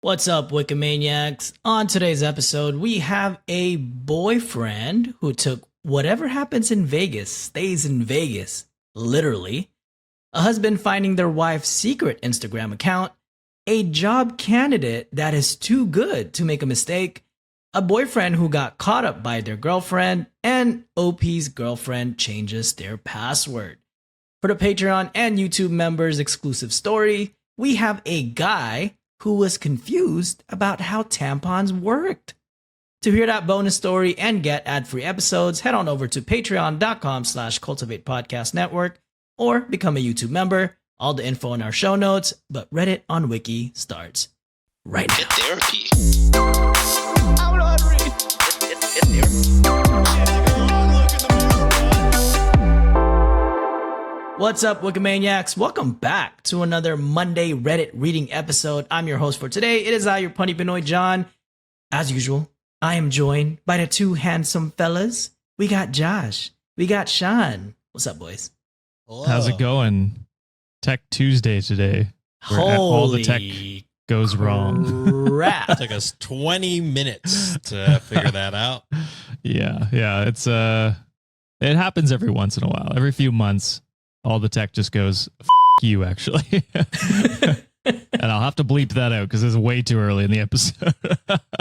What's up, Wikimaniacs? On today's episode, we have a boyfriend who took whatever happens in Vegas stays in Vegas, literally. A husband finding their wife's secret Instagram account, a job candidate that is too good to make a mistake, a boyfriend who got caught up by their girlfriend, and OP's girlfriend changes their password. For the Patreon and YouTube members exclusive story, we have a guy who was confused about how tampons worked. To hear that bonus story and get ad-free episodes, head on over to patreon.com/Cultivate Podcast Network or become a YouTube member. All the info in our show notes, but Reddit on Wiki starts right now. Get therapy. I don't know how to read. Get therapy. What's up, Wikimaniacs? Welcome back to another Monday Reddit reading episode. I'm your host for today. It is I, your punny Pinoy John. As usual, I am joined by the two handsome fellas. We got Josh. We got Sean. What's up, boys? Hello. How's it going? Tech Tuesday today. Where all the tech goes wrong. Crap. It took us 20 minutes to figure that out. Yeah. It's it happens every once in a while. Every few months, all the tech just goes F you, actually. And I'll have to bleep that out because it's way too early in the episode.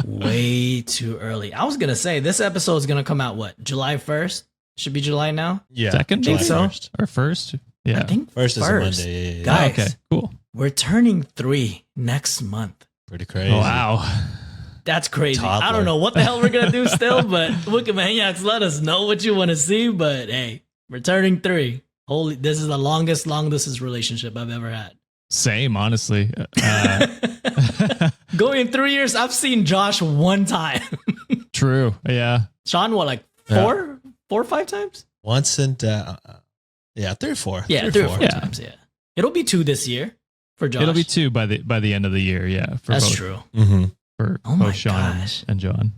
Way too early. I was gonna say this episode is gonna come out what? July 1st? Should be July now. Yeah. Second, Think so? First. Or first? Yeah. I think First is a Monday. Yeah. Guys, Okay, cool. we're turning 3 next month. Pretty crazy. Oh, wow. That's crazy. I Toddler. don't know what the hell we're gonna do still, but Wikimaniacs, let us know what you want to see. But hey, we're turning 3. Holy, this is the longest long distance relationship I've ever had. Same, honestly. Going 3 years, I've seen Josh one time. True. Yeah. Sean, what, like four or 5 times? Once and, 3 or 4. Yeah, 3 or 4 Yeah. times. Yeah, it'll be 2 this year for Josh. It'll be 2 by the end of the year. Yeah. For That's both, true. Mm-hmm. For Oh my both Sean gosh. and John.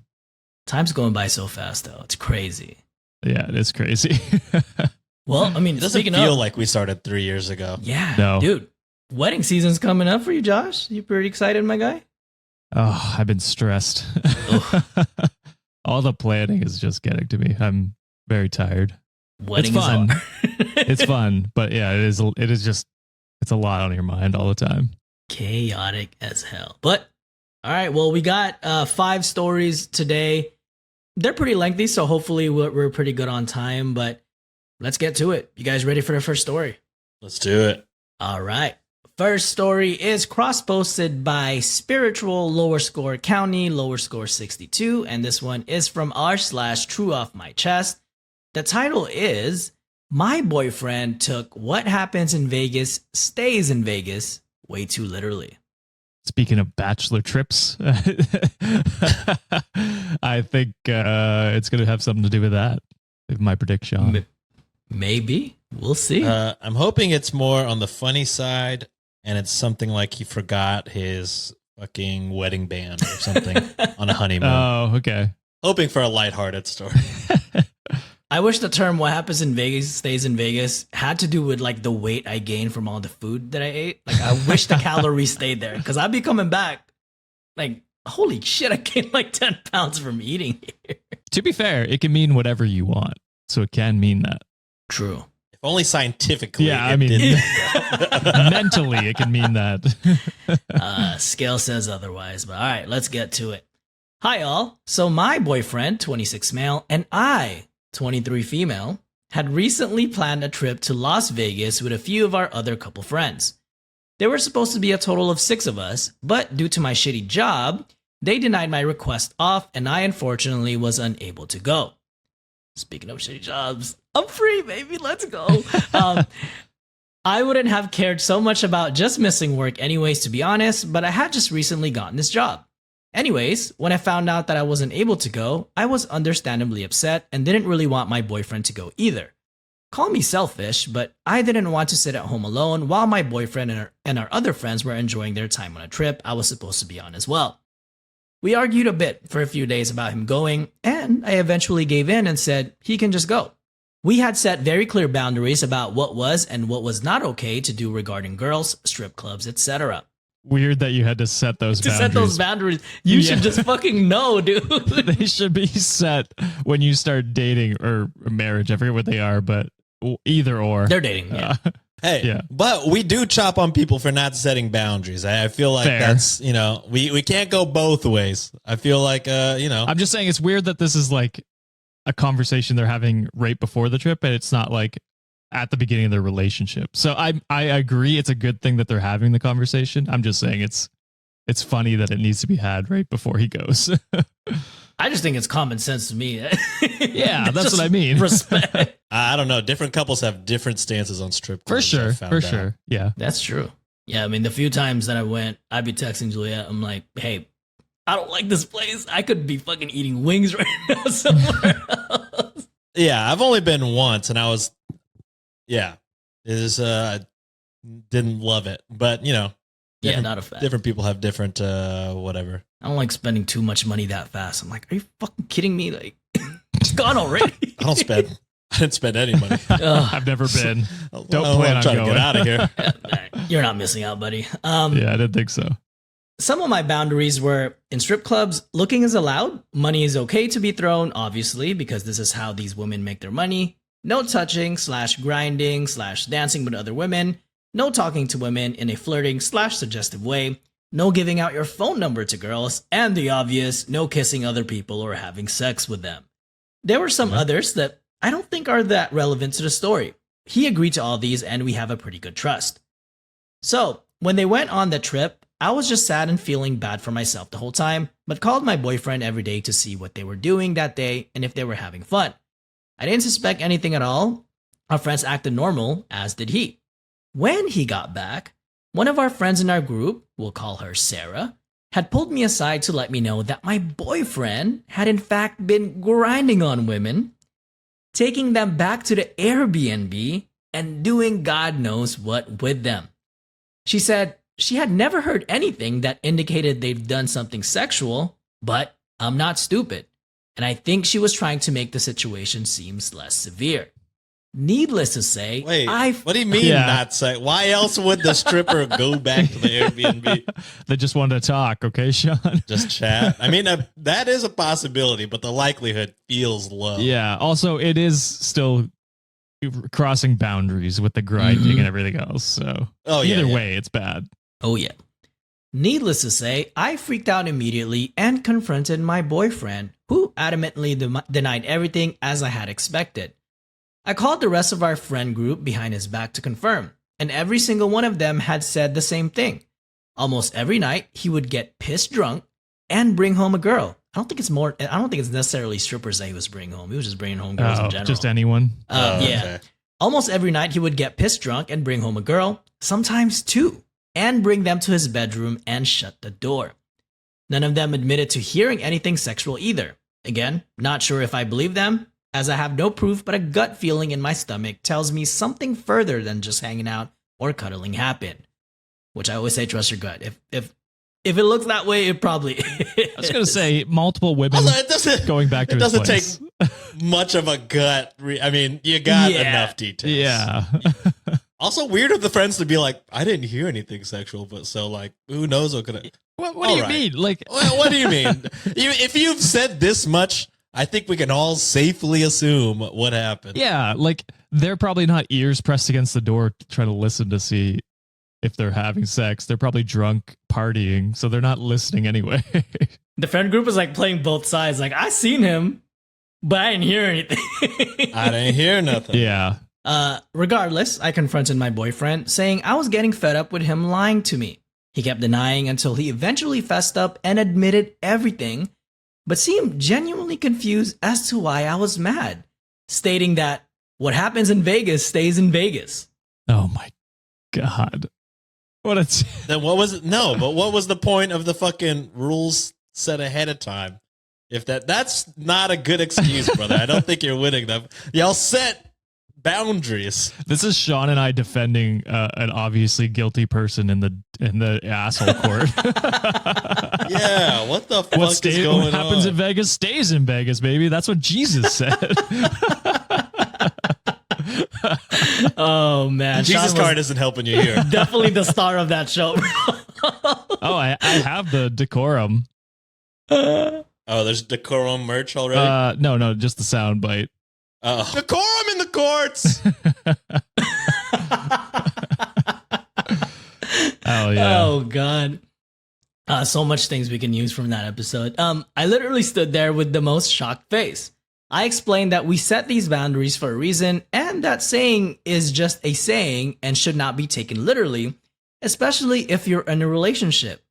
Time's going by so fast, though. It's crazy. Yeah, it is crazy. Well, I mean, It doesn't speaking feel of, like we started 3 years ago. yeah, No. dude, wedding season's coming up for you, Josh. You pretty excited, my guy? Oh, I've been stressed. All the planning is just getting to me. I'm very tired. Wedding It's fun. is hard. It's fun, but yeah, it is just, it's a lot on your mind all the time. Chaotic as hell. But all right, well, we got 5 stories today. They're pretty lengthy, so hopefully we're pretty good on time. But let's get to it. You guys ready for the first story? Let's do it. All right. First story is cross-posted by Spiritual Lower Score County, Lower Score 62, and this one is from r/True Off My Chest. The title is My Boyfriend Took What Happens in Vegas Stays in Vegas way too literally. Speaking of bachelor trips, I think it's going to have something to do with that. With my prediction. Maybe. We'll see. I'm hoping it's more on the funny side, and it's something like he forgot his fucking wedding band or something on a honeymoon. Oh, okay. Hoping for a lighthearted story. I wish the term "what happens in Vegas stays in Vegas" had to do with like the weight I gained from all the food that I ate. Like I wish the calories stayed there because I'd be coming back. Like holy shit, I gained like 10 pounds from eating here. To be fair, it can mean whatever you want. So it can mean that. True. If only scientifically. Yeah, I it mean, didn't. mentally, it can mean that. Scale says otherwise, but all right, let's get to it. Hi all. So my boyfriend, 26 male, and I, 23 female, had recently planned a trip to Las Vegas with a few of our other couple friends. There were supposed to be a total of 6 of us, but due to my shitty job, they denied my request off and I unfortunately was unable to go. Speaking of shitty jobs, I'm free, baby. Let's go. I wouldn't have cared so much about just missing work anyways, to be honest, but I had just recently gotten this job. Anyways, when I found out that I wasn't able to go, I was understandably upset and didn't really want my boyfriend to go either. Call me selfish, but I didn't want to sit at home alone while my boyfriend and our other friends were enjoying their time on a trip I was supposed to be on as well. We argued a bit for a few days about him going, and I eventually gave in and said he can just go. We had set very clear boundaries about what was and what was not okay to do regarding girls, strip clubs, etc. weird that you had to set those to boundaries. set those boundaries. You Yeah. should just fucking know, dude. They should be set when you start dating or marriage. I forget what they are, but either or. They're dating. Yeah. Hey, Yeah. but we do chop on people for not setting boundaries. I feel like Fair. that's, we can't go both ways. I feel like, I'm just saying it's weird that this is like a conversation they're having right before the trip, and it's not like at the beginning of their relationship. So I agree it's a good thing that they're having the conversation. I'm just saying it's funny that it needs to be had right before he goes. I just think it's common sense to me. Yeah, that's Just what I mean. Respect. I don't know. Different couples have different stances on strip clubs. For I found sure. out. Yeah. That's true. Yeah, I mean, the few times that I went, I'd be texting Juliet. I'm like, hey, I don't like this place. I could be fucking eating wings right now somewhere else. Yeah, I've only been once, and it is didn't love it, but Yeah, different- not a fan. different people have different whatever. I don't like spending too much money that fast. I'm like, are you fucking kidding me? Like, it's gone already. I didn't spend any money. Ugh. I've never been. Don't I'm plan on trying to going. get out of here. You're not missing out, buddy. Yeah, I didn't think so. Some of my boundaries were in strip clubs, looking is allowed. Money is okay to be thrown, obviously, because this is how these women make their money. No touching / grinding / dancing with other women. No talking to women in a flirting / suggestive way. No giving out your phone number to girls. And the obvious, no kissing other people or having sex with them. There were some others that I don't think are that relevant to the story. He agreed to all these and we have a pretty good trust. So, when they went on the trip, I was just sad and feeling bad for myself the whole time, but called my boyfriend every day to see what they were doing that day and if they were having fun. I didn't suspect anything at all. Our friends acted normal, as did he. When he got back, one of our friends in our group, we'll call her Sarah, had pulled me aside to let me know that my boyfriend had in fact been grinding on women, taking them back to the Airbnb, and doing God knows what with them. She said she had never heard anything that indicated they've done something sexual, but I'm not stupid, and I think she was trying to make the situation seem less severe. Needless to say, Wait, what do you mean Yeah. not say? Why else would the stripper go back to the Airbnb? They just wanted to talk, okay, Sean? Just chat. I mean, that is a possibility, but the likelihood feels low. Yeah. Also, it is still crossing boundaries with the grinding Mhm. and everything else. So Oh, yeah, either yeah. way, it's bad. Oh, yeah. Needless to say, I freaked out immediately and confronted my boyfriend, who adamantly denied everything as I had expected. I called the rest of our friend group behind his back to confirm, and every single one of them had said the same thing. Almost every night, he would get pissed drunk and bring home a girl. I don't think it's necessarily strippers that he was bringing home. He was just bringing home girls in general. Just anyone. Oh, Yeah. okay. Almost every night he would get pissed drunk and bring home a girl, sometimes two, and bring them to his bedroom and shut the door. None of them admitted to hearing anything sexual either. Again, not sure if I believe them, as I have no proof, but a gut feeling in my stomach tells me something further than just hanging out or cuddling happened. Which I always say, trust your gut. If it looks that way, it probably is. I was going to say multiple women Although it doesn't, going back to it his doesn't place. take much of a gut. I mean, you got Yeah. enough details. Yeah. Also, weird of the friends to be like, I didn't hear anything sexual, but so like, who knows what could have. What do you All right. mean? Like, Well, what do you mean? If you've said this much, I think we can all safely assume what happened. yeah, like they're probably not ears pressed against the door trying to listen to see if they're having sex. They're probably drunk partying, so they're not listening anyway. The friend group is like playing both sides. Like, I seen him, but I didn't hear anything. I didn't hear nothing. Yeah. Regardless, I confronted my boyfriend, saying I was getting fed up with him lying to me. He kept denying until he eventually fessed up and admitted everything, but seemed genuinely confused as to why I was mad, stating that what happens in Vegas stays in Vegas. Oh my God. What a Then what was it? No, but what was the point of the fucking rules set ahead of time? If that's not a good excuse, brother. I don't think you're winning them. Y'all set boundaries. This is Sean and I defending an obviously guilty person in the asshole court. Yeah, what the fuck What is going what happens on? in Vegas stays in Vegas, baby. That's what Jesus said. Oh man, Jesus Sean was card isn't helping you here. definitely the star of that show. Oh, I have the decorum. Oh, there's decorum merch already. No, just the sound bite. Oh, decorum in the courts. Oh yeah. Oh god. So much things we can use from that episode. I literally stood there with the most shocked face. I explained that we set these boundaries for a reason, and that saying is just a saying and should not be taken literally, especially if you're in a relationship.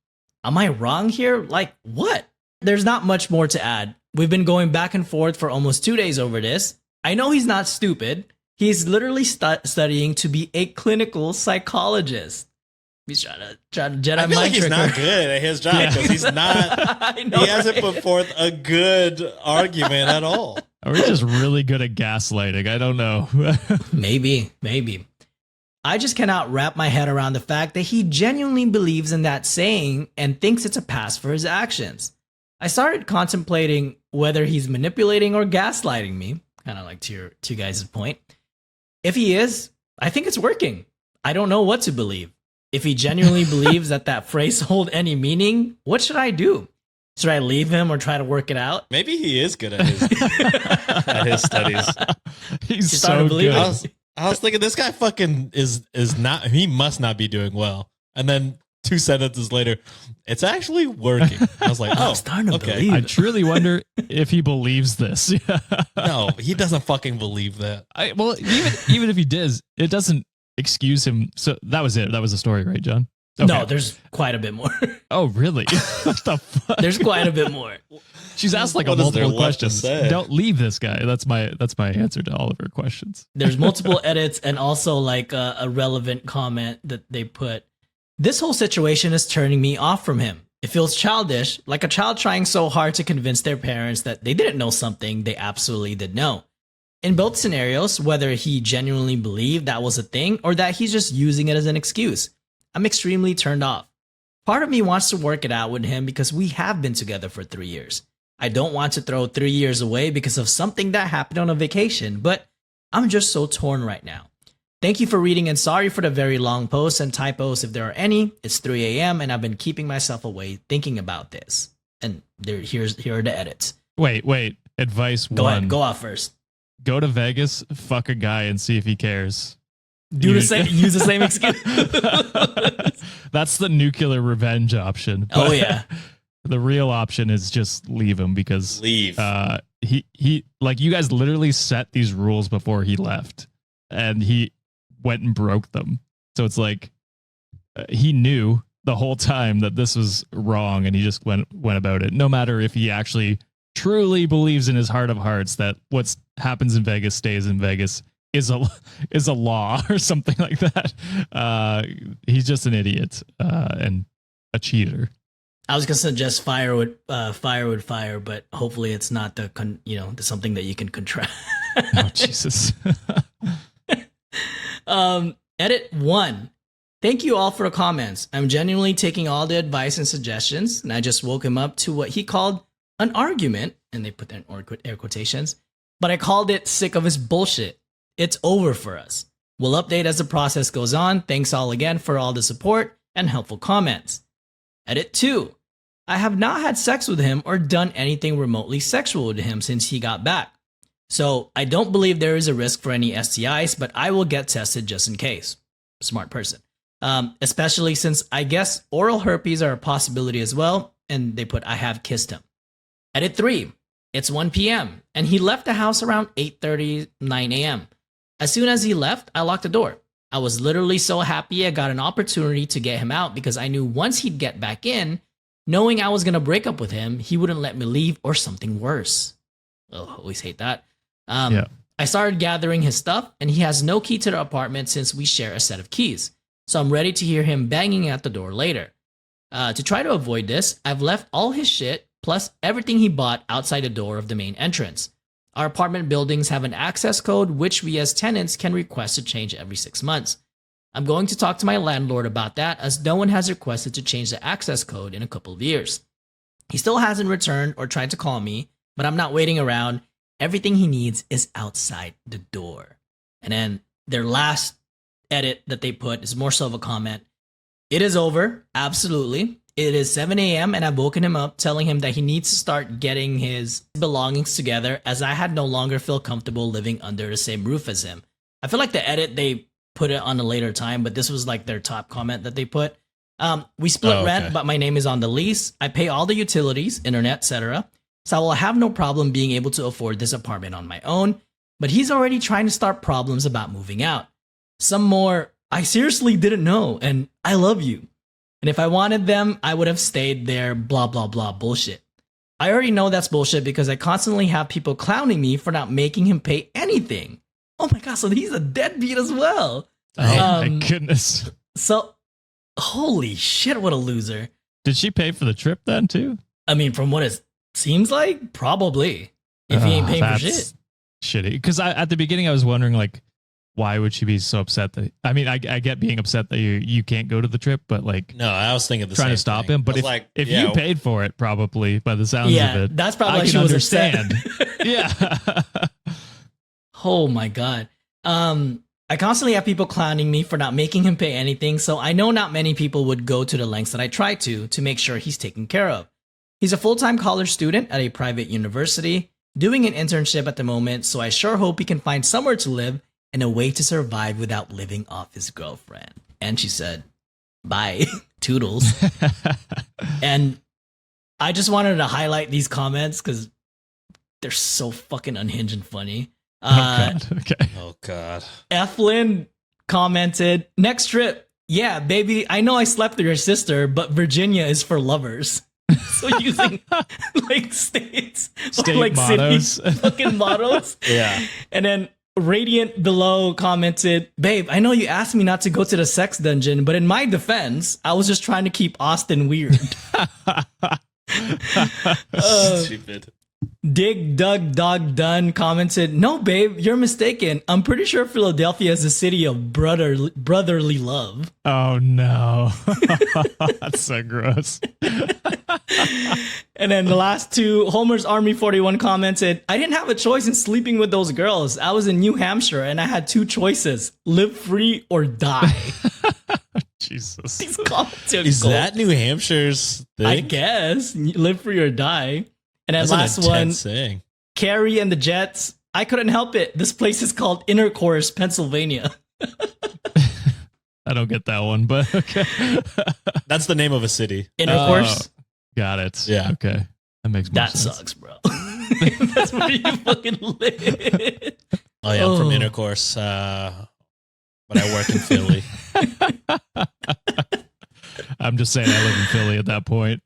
Am I wrong here? Like, what? There's not much more to add. We've been going back and forth for almost 2 days over this. I know he's not stupid. He's literally studying to be a clinical psychologist. He's trying to Jedi I feel like mind he's trick not her. good at his job because he's not. I know, He hasn't right? put forth a good argument at all. Are we just really good at gaslighting? I don't know. Maybe. I just cannot wrap my head around the fact that he genuinely believes in that saying and thinks it's a pass for his actions. I started contemplating whether he's manipulating or gaslighting me, kind of like to your two guys' point. If he is, I think it's working. I don't know what to believe. If he genuinely believes that phrase hold any meaning, what should I do? Should I leave him or try to work it out? Maybe he is good at his studies. He's starting so to believe good. it. I was thinking this guy fucking is not. He must not be doing well. And then 2 sentences later, it's actually working. I was like, I'm oh, starting to okay. believe. I truly wonder if he believes this. No, he doesn't fucking believe that. Well, even if he does, it doesn't excuse him. So that was it. That was the story, right, John? Okay. No, there's quite a bit more. Oh, really? What the fuck? There's quite a bit more. She's asked like What a is there multiple left to questions. say? Don't leave this guy. That's my answer to all of her questions. There's multiple edits and also like a relevant comment that they put. This whole situation is turning me off from him. It feels childish, like a child trying so hard to convince their parents that they didn't know something they absolutely did know. In both scenarios, whether he genuinely believed that was a thing or that he's just using it as an excuse, I'm extremely turned off. Part of me wants to work it out with him because we have been together for 3 years. I don't want to throw 3 years away because of something that happened on a vacation, but I'm just so torn right now. Thank you for reading and sorry for the very long posts and typos if there are any. It's 3 a.m. and I've been keeping myself awake thinking about this. And here are the edits. Wait. Advice Go one. ahead, go off first. Go to Vegas, fuck a guy, and see if he cares. Use the same excuse. That's the nuclear revenge option. Oh But yeah. the real option is just leave him because Leave. he like you guys literally set these rules before he left, and he went and broke them. So it's like he knew the whole time that this was wrong, and he just went about it. No matter if he actually truly believes in his heart of hearts that what happens in Vegas stays in Vegas is a law or something like that. He's just an idiot and a cheater. I was gonna suggest fire would fire, but hopefully it's not the something that you can contract. Oh Jesus. Edit 1. Thank you all for the comments. I'm genuinely taking all the advice and suggestions, and I just woke him up to what he called an argument, and they put that in air quotations, but I called it sick of his bullshit. It's over for us. We'll update as the process goes on. Thanks all again for all the support and helpful comments. Edit 2. I have not had sex with him or done anything remotely sexual with him since he got back. So I don't believe there is a risk for any STIs, but I will get tested just in case. Smart person. Especially since I guess oral herpes are a possibility as well, and they put I have kissed him. Edit 3. It's 1 p.m. and he left the house around 8:30, 9 a.m. As soon as he left, I locked the door. I was literally so happy I got an opportunity to get him out because I knew once he'd get back in, knowing I was going to break up with him, he wouldn't let me leave or something worse. Oh, always hate that. Yeah. I started gathering his stuff, and he has no key to the apartment since we share a set of keys. So I'm ready to hear him banging at the door later. To try to avoid this, I've left all his shit, plus everything he bought outside the door of the main entrance. Our apartment buildings have an access code, which we as tenants can request to change every 6 months. I'm going to talk to my landlord about that, as no one has requested to change the access code in a couple of years. He still hasn't returned or tried to call me, but I'm not waiting around. Everything he needs is outside the door. And then their last edit that they put is more so of a comment. It is over. Absolutely. It is 7 a.m. and I've woken him up telling him that he needs to start getting his belongings together as I had no longer feel comfortable living under the same roof as him. I feel like the edit, they put it on a later time, but this was like their top comment that they put. We split rent, but my name is on the lease. I pay all the utilities, internet, etc. So I will have no problem being able to afford this apartment on my own. But he's already trying to start problems about moving out. Some more, I seriously didn't know, and I love you. And if I wanted them, I would have stayed there, blah, blah, blah, bullshit. I already know that's bullshit because I constantly have people clowning me for not making him pay anything. Oh my god, so he's a deadbeat as well. Oh my goodness. So, holy shit, what a loser. Did she pay for the trip then too? I mean, from what it seems like, probably. If he ain't paying for shit. Shitty. Because at the beginning I was wondering, like, why would she be so upset that? I mean, I get being upset that you can't go to the trip, but like, no, I was thinking trying to stop him. But if you paid for it, probably by the sounds of it, that's probably I why she can was understand. upset. Yeah. Oh my god. I constantly have people clowning me for not making him pay anything, so I know not many people would go to the lengths that I try to make sure he's taken care of. He's a full-time college student at a private university, doing an internship at the moment, so I sure hope he can find somewhere to live and a way to survive without living off his girlfriend. And she said, bye, toodles. And I just wanted to highlight these comments because they're so fucking unhinged and funny. God. Okay. Oh god. Eflin commented, next trip. Yeah, baby, I know I slept with your sister, but Virginia is for lovers. So using like states or like mottos. cities fucking mottos. Yeah. And then Radiant below commented, babe, I know you asked me not to go to the sex dungeon, but in my defense, I was just trying to keep Austin weird. Stupid. Dig Dug Dog Dun commented, no, babe, you're mistaken. I'm pretty sure Philadelphia is a city of brotherly love. Oh no. That's so gross. And then the last two, Homer's Army 41 commented, I didn't have a choice in sleeping with those girls. I was in New Hampshire and I had two choices, live free or die. Jesus. These comments are Is gold. that New Hampshire's thing? I guess. Live free or die. And then That's last an one, intense saying. Carrie and the Jets. I couldn't help it. This place is called Intercourse, Pennsylvania. I don't get that one, but okay. That's the name of a city. Intercourse? Got it. Yeah. Okay. That makes more That sense. sucks, bro. That's where you fucking live. Oh yeah, I'm from Oh. Intercourse, but I work in Philly. I'm just saying I live in Philly at that point.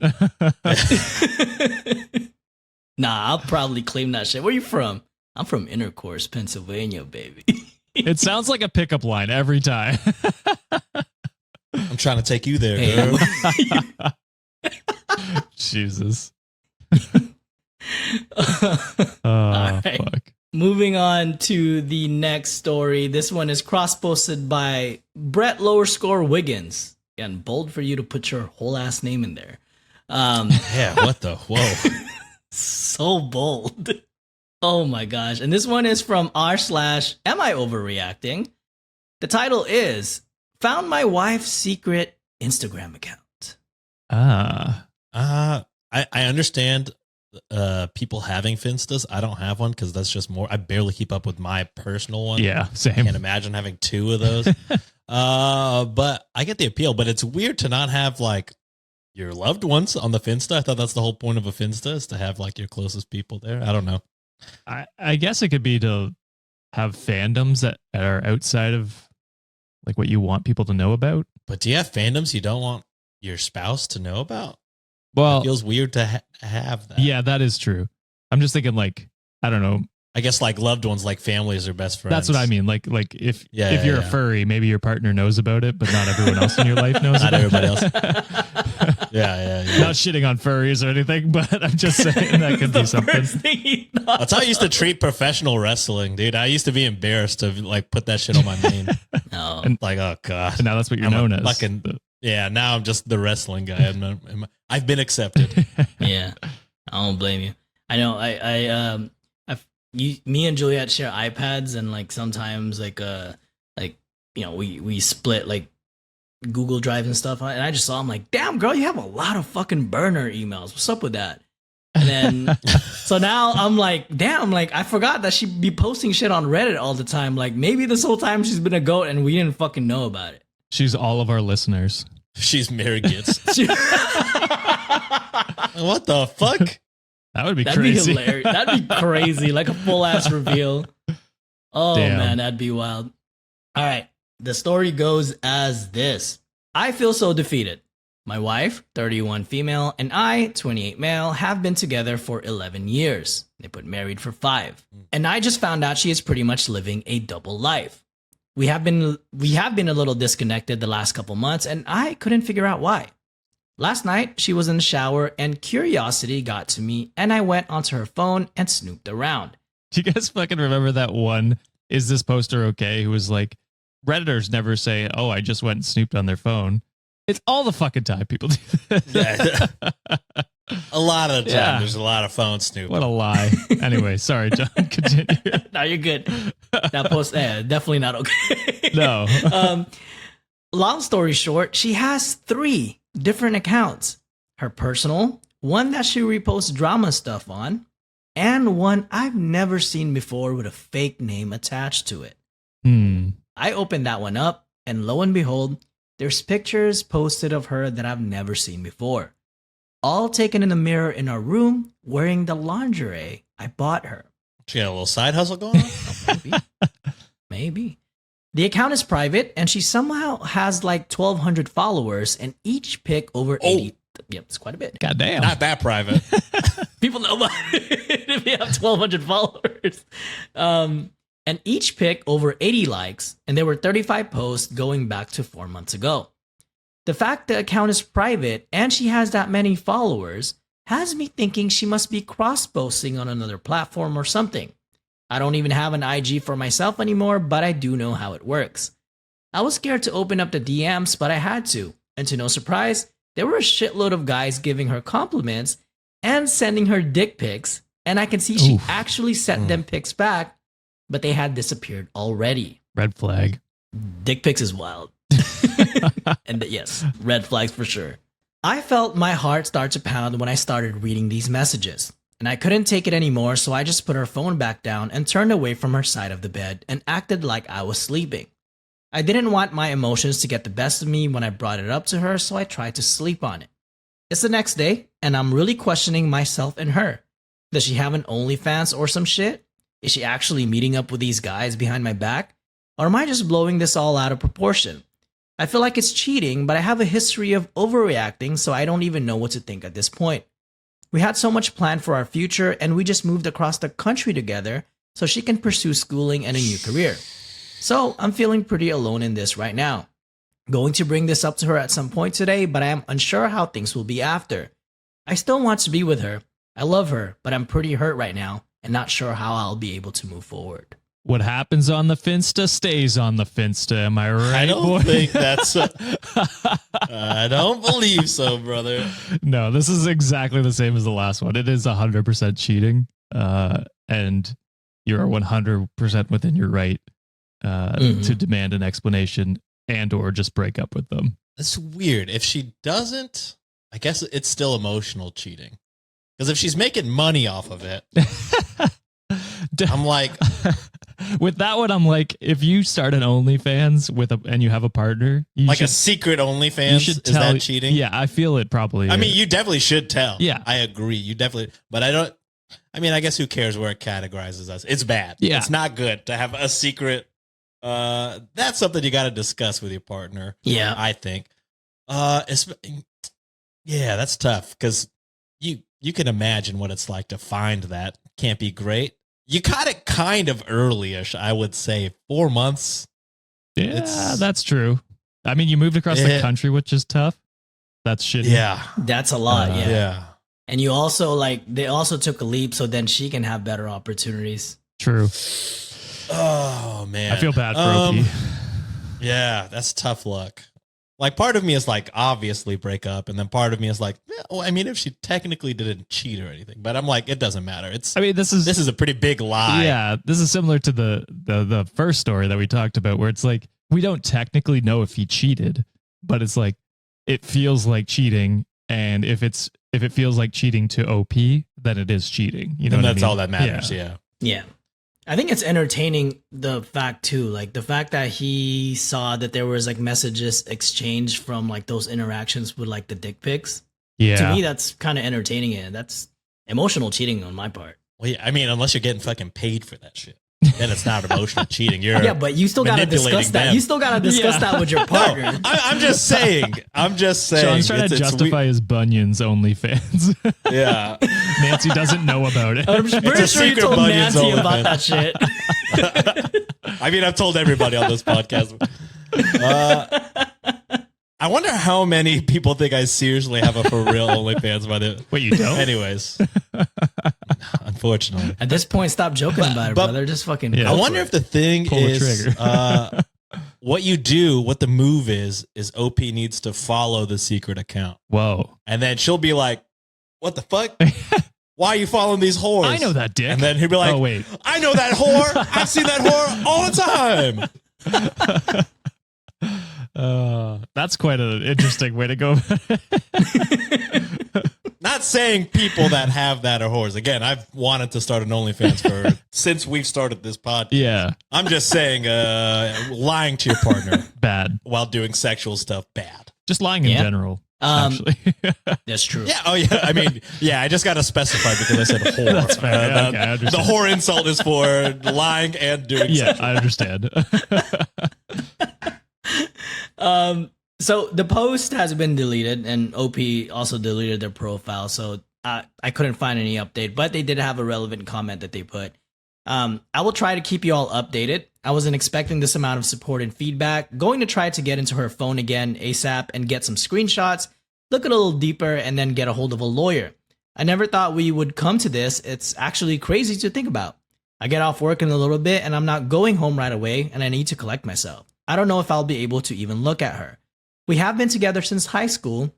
Nah, I'll probably claim that shit. Where you from? I'm from Intercourse, Pennsylvania, baby. It sounds like a pickup line every time. I'm trying to take you there, Hey. girl. Jesus. Oh, right. fuck. Moving on to the next story. This one is cross-posted by Brett Lower Score Wiggins. Again, bold for you to put your whole ass name in there. Yeah, what the? Whoa. So bold. Oh my gosh. And this one is from r/Am I Overreacting? The title is Found My Wife's Secret Instagram Account. Ah. I understand people having Finstas. I don't have one because that's just more. I barely keep up with my personal one. Yeah, I same. can't imagine having two of those. But I get the appeal. But it's weird to not have like your loved ones on the Finsta. I thought that's the whole point of a Finsta is to have like your closest people there. I don't know. I guess it could be to have fandoms that are outside of like what you want people to know about. But do you have fandoms you don't want your spouse to know about? Well, It feels weird to have that. yeah, that is true. I'm just thinking like, I don't know. I guess like loved ones, like families or best friends. That's what I mean. Like if Yeah, if you're yeah. a furry, maybe your partner knows about it, but not everyone else in your life knows Not about everybody it. else. Yeah. Not shitting on furries or anything, but I'm just saying that could The be something. first thing he thought. That's how I used to treat professional wrestling, dude. I used to be embarrassed to like put that shit on my name. No. Like, oh god. And now that's what you're I'm a known as. fucking- Yeah, now I'm just the wrestling guy. I've been accepted. Yeah, I don't blame you. I know. Me and Juliet share iPads, and like sometimes, like we split like Google Drive and stuff. And I just saw, I'm like, damn, girl, you have a lot of fucking burner emails. What's up with that? And then, so now I'm like, damn, like I forgot that she'd be posting shit on Reddit all the time. Like maybe this whole time she's been a goat and we didn't fucking know about it. She's all of our listeners. She's Mary Gitz. What the fuck? That would be That'd crazy. be hilarious. That'd be crazy. Like a full ass reveal. Oh Damn. man, that'd be wild. All right. The story goes as this. I feel so defeated. My wife, 31 female, and I, 28 male, have been together for 11 years. They put married for 5. And I just found out she is pretty much living a double life. We have been a little disconnected the last couple months, and I couldn't figure out why. Last night, she was in the shower and curiosity got to me, and I went onto her phone and snooped around. Do you guys fucking remember that one? Is this poster okay? Who was like, Redditors never say, oh, I just went and snooped on their phone. It's all the fucking time people do this. A lot of the time, Yeah. there's a lot of phone snooping. What a lie. Anyway, sorry, John. Continue. No, you're good. That post, definitely not okay. No. Long story short, she has 3 different accounts. Her personal, one that she reposts drama stuff on, and one I've never seen before with a fake name attached to it. I opened that one up, and lo and behold, there's pictures posted of her that I've never seen before. All taken in the mirror in our room, wearing the lingerie I bought her. She got a little side hustle going on? Maybe. Maybe. The account is private, and she somehow has like 1,200 followers, and each pic over 80. Yep, it's quite a bit. Goddamn. Not that private. People know about it if you have 1,200 followers. And each pic over 80 likes, and there were 35 posts going back to 4 months ago. The fact the account is private and she has that many followers has me thinking she must be cross-posting on another platform or something. I don't even have an IG for myself anymore, but I do know how it works. I was scared to open up the DMs, but I had to. And to no surprise, there were a shitload of guys giving her compliments and sending her dick pics, and I can see she actually sent them pics back, but they had disappeared already. Red flag. Dick pics is wild. And yes, red flags for sure. I felt my heart start to pound when I started reading these messages, and I couldn't take it anymore, so I just put her phone back down and turned away from her side of the bed and acted like I was sleeping. I didn't want my emotions to get the best of me when I brought it up to her, so I tried to sleep on it. It's the next day, and I'm really questioning myself and her. Does she have an OnlyFans or some shit? Is she actually meeting up with these guys behind my back? Or am I just blowing this all out of proportion? I feel like it's cheating, but I have a history of overreacting, so I don't even know what to think at this point. We had so much planned for our future, and we just moved across the country together so she can pursue schooling and a new career. So I'm feeling pretty alone in this right now. Going to bring this up to her at some point today, but I am unsure how things will be after. I still want to be with her. I love her, but I'm pretty hurt right now and not sure how I'll be able to move forward. What happens on the Finsta stays on the Finsta. Am I right, I don't boy? think that's... I don't believe so, brother. No, this is exactly the same as the last one. It is 100% cheating. And you are 100% within your right to demand an explanation and or just break up with them. That's weird. If she doesn't, I guess it's still emotional cheating. Because if she's making money off of it, I'm like... With that one, I'm like, if you start an OnlyFans and you have a partner, you like should, a secret OnlyFans, is tell, that cheating? Yeah, I feel it probably. I mean, you definitely should tell. Yeah. I agree. You definitely, but I don't, I mean, I guess who cares where it categorizes us? It's bad. Yeah. It's not good to have a secret. That's something you got to discuss with your partner. Yeah. I think. Yeah, that's tough because you can imagine what it's like to find that. Can't be great. You caught it kind of early-ish, I would say. 4 months. Yeah, that's true. I mean, you moved across the country, which is tough. That's shitty. Yeah. That's a lot, yeah. Yeah. And you also, they also took a leap so then she can have better opportunities. True. Oh, man. I feel bad for Oki. Yeah, that's tough luck. Like, part of me is like, obviously break up. And then part of me is like, well, I mean, if she technically didn't cheat or anything. But I'm like, it doesn't matter. I mean, this is a pretty big lie. Yeah, this is similar to the first story that we talked about, where it's like, we don't technically know if he cheated, but it's like it feels like cheating, and if it feels like cheating to OP, then it is cheating. You know, And what that's I mean? all that matters. Yeah. Yeah. I think it's entertaining, the fact too, like the fact that he saw that there was like messages exchanged from like those interactions with like the dick pics. Yeah. To me, that's kind of entertaining, and that's emotional cheating on my part. Well, yeah, I mean, unless you're getting fucking paid for that shit, then it's not emotional cheating. You're Yeah, but you still gotta discuss manipulating that. them. You still gotta discuss that with your partner. No, I'm just saying. Sean's trying to justify his Bunions OnlyFans. Yeah. Nancy doesn't know about it. I'm pretty a sure you secret told Bunyan's Nancy only about fan. that shit. I mean, I've told everybody on this podcast. I wonder how many people think I seriously have a for real OnlyFans by the. Wait, you don't? Anyways, unfortunately, At this point, stop joking about it, but- brother. Just fucking. Yeah. go I wonder for if the thing Pull the is trigger. what you do. What the move is OP needs to follow the secret account, Whoa. and then she'll be like, "What the fuck? Why are you following these whores?" I know that dick. And then he'll be like, oh, wait. I know that whore. I've seen that whore all the time. That's quite an interesting way to go. Not saying people that have that are whores. Again, I've wanted to start an OnlyFans for since we've started this podcast. Yeah. I'm just saying, lying to your partner Bad. while doing sexual stuff, bad. Just lying in Yeah. general. it. Actually. That's true. Yeah. Oh, yeah. I mean, yeah. I just got to specify because I said whore. That's fair. Yeah, okay, I the understand. whore insult is for lying and doing. Yeah, sexual. I understand. So the post has been deleted, and OP also deleted their profile. So I couldn't find any update, but they did have a relevant comment that they put. I will try to keep you all updated. I wasn't expecting this amount of support and feedback. Going to try to get into her phone again ASAP and get some screenshots, look a little deeper, and then get a hold of a lawyer. I never thought we would come to this. It's actually crazy to think about. I get off work in a little bit, and I'm not going home right away, and I need to collect myself. I don't know if I'll be able to even look at her. We have been together since high school,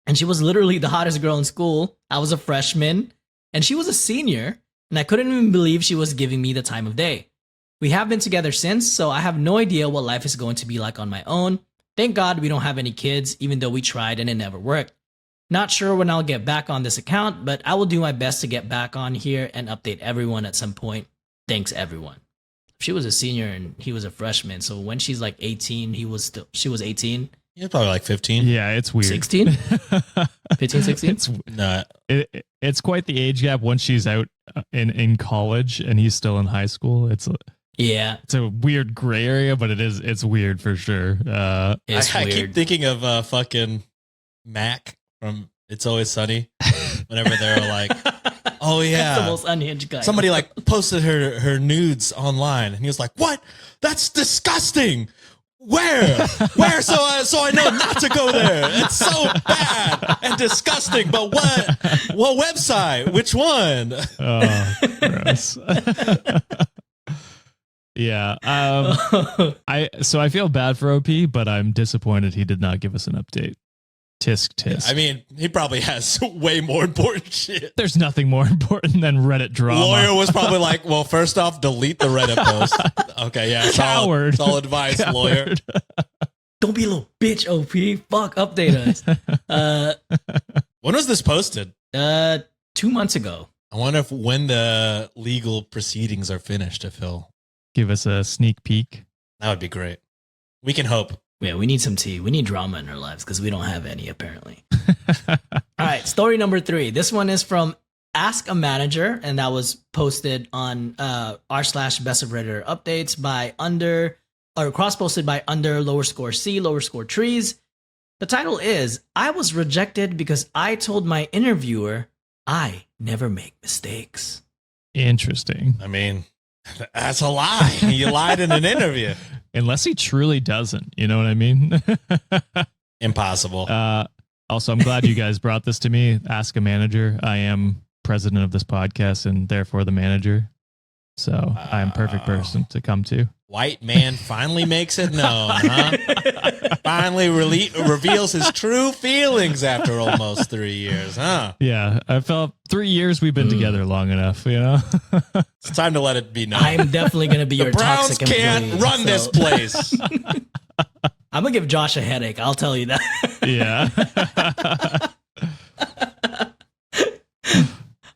and she was literally the hottest girl in school. I was a freshman, and she was a senior, and I couldn't even believe she was giving me the time of day. We have been together since, so I have no idea what life is going to be like on my own. Thank God we don't have any kids, even though we tried and it never worked. Not sure when I'll get back on this account, but I will do my best to get back on here and update everyone at some point. Thanks, everyone. She was a senior and he was a freshman, so when she's like 18, she was 18. You're probably like 15. Yeah, it's weird. 16? 15, 16? It's No. it's quite the age gap once she's out in college and he's still in high school. It's a weird gray area, but it's weird for sure. It's I weird. keep thinking of fucking Mac from It's Always Sunny. Whenever they're like, oh yeah, That's the most unhinged guy. somebody like posted her nudes online, and he was like, "What? That's disgusting. Where? So I know not to go there. It's so bad and disgusting. But what website? Which one?" Oh, gross. Yeah. I feel bad for OP, but I'm disappointed he did not give us an update. Tisk. I mean, he probably has way more important shit. There's nothing more important than Reddit drama. Lawyer was probably like, "Well, first off, delete the Reddit post." Okay, yeah, Coward. solid advice, Coward. lawyer. Don't be a little bitch, OP. Fuck, update us. When was this posted? 2 months ago. I wonder if when the legal proceedings are finished, if he'll. Give us a sneak peek. That would be great. We can hope. Yeah, we need some tea. We need drama in our lives because we don't have any, apparently. All right, story number 3. This one is from Ask a Manager, and that was posted on r/best of Redditor updates by cross-posted by _C_trees. The title is, I was rejected because I told my interviewer I never make mistakes. Interesting. I mean, that's a lie. You lied in an interview. Unless he truly doesn't. You know what I mean? Impossible. Also, I'm glad you guys brought this to me. Ask a Manager. I am president of this podcast and therefore the manager. So I am perfect person to come to. White man finally makes it known, huh? Finally reveals his true feelings after almost 3 years, huh? Yeah, I felt 3 years we've been together long enough, you know? It's time to let it be known. I'm definitely going to be The your Browns toxic can't employee, run so- this place. All I'm gonna give Josh a headache. I'll tell you that. Yeah.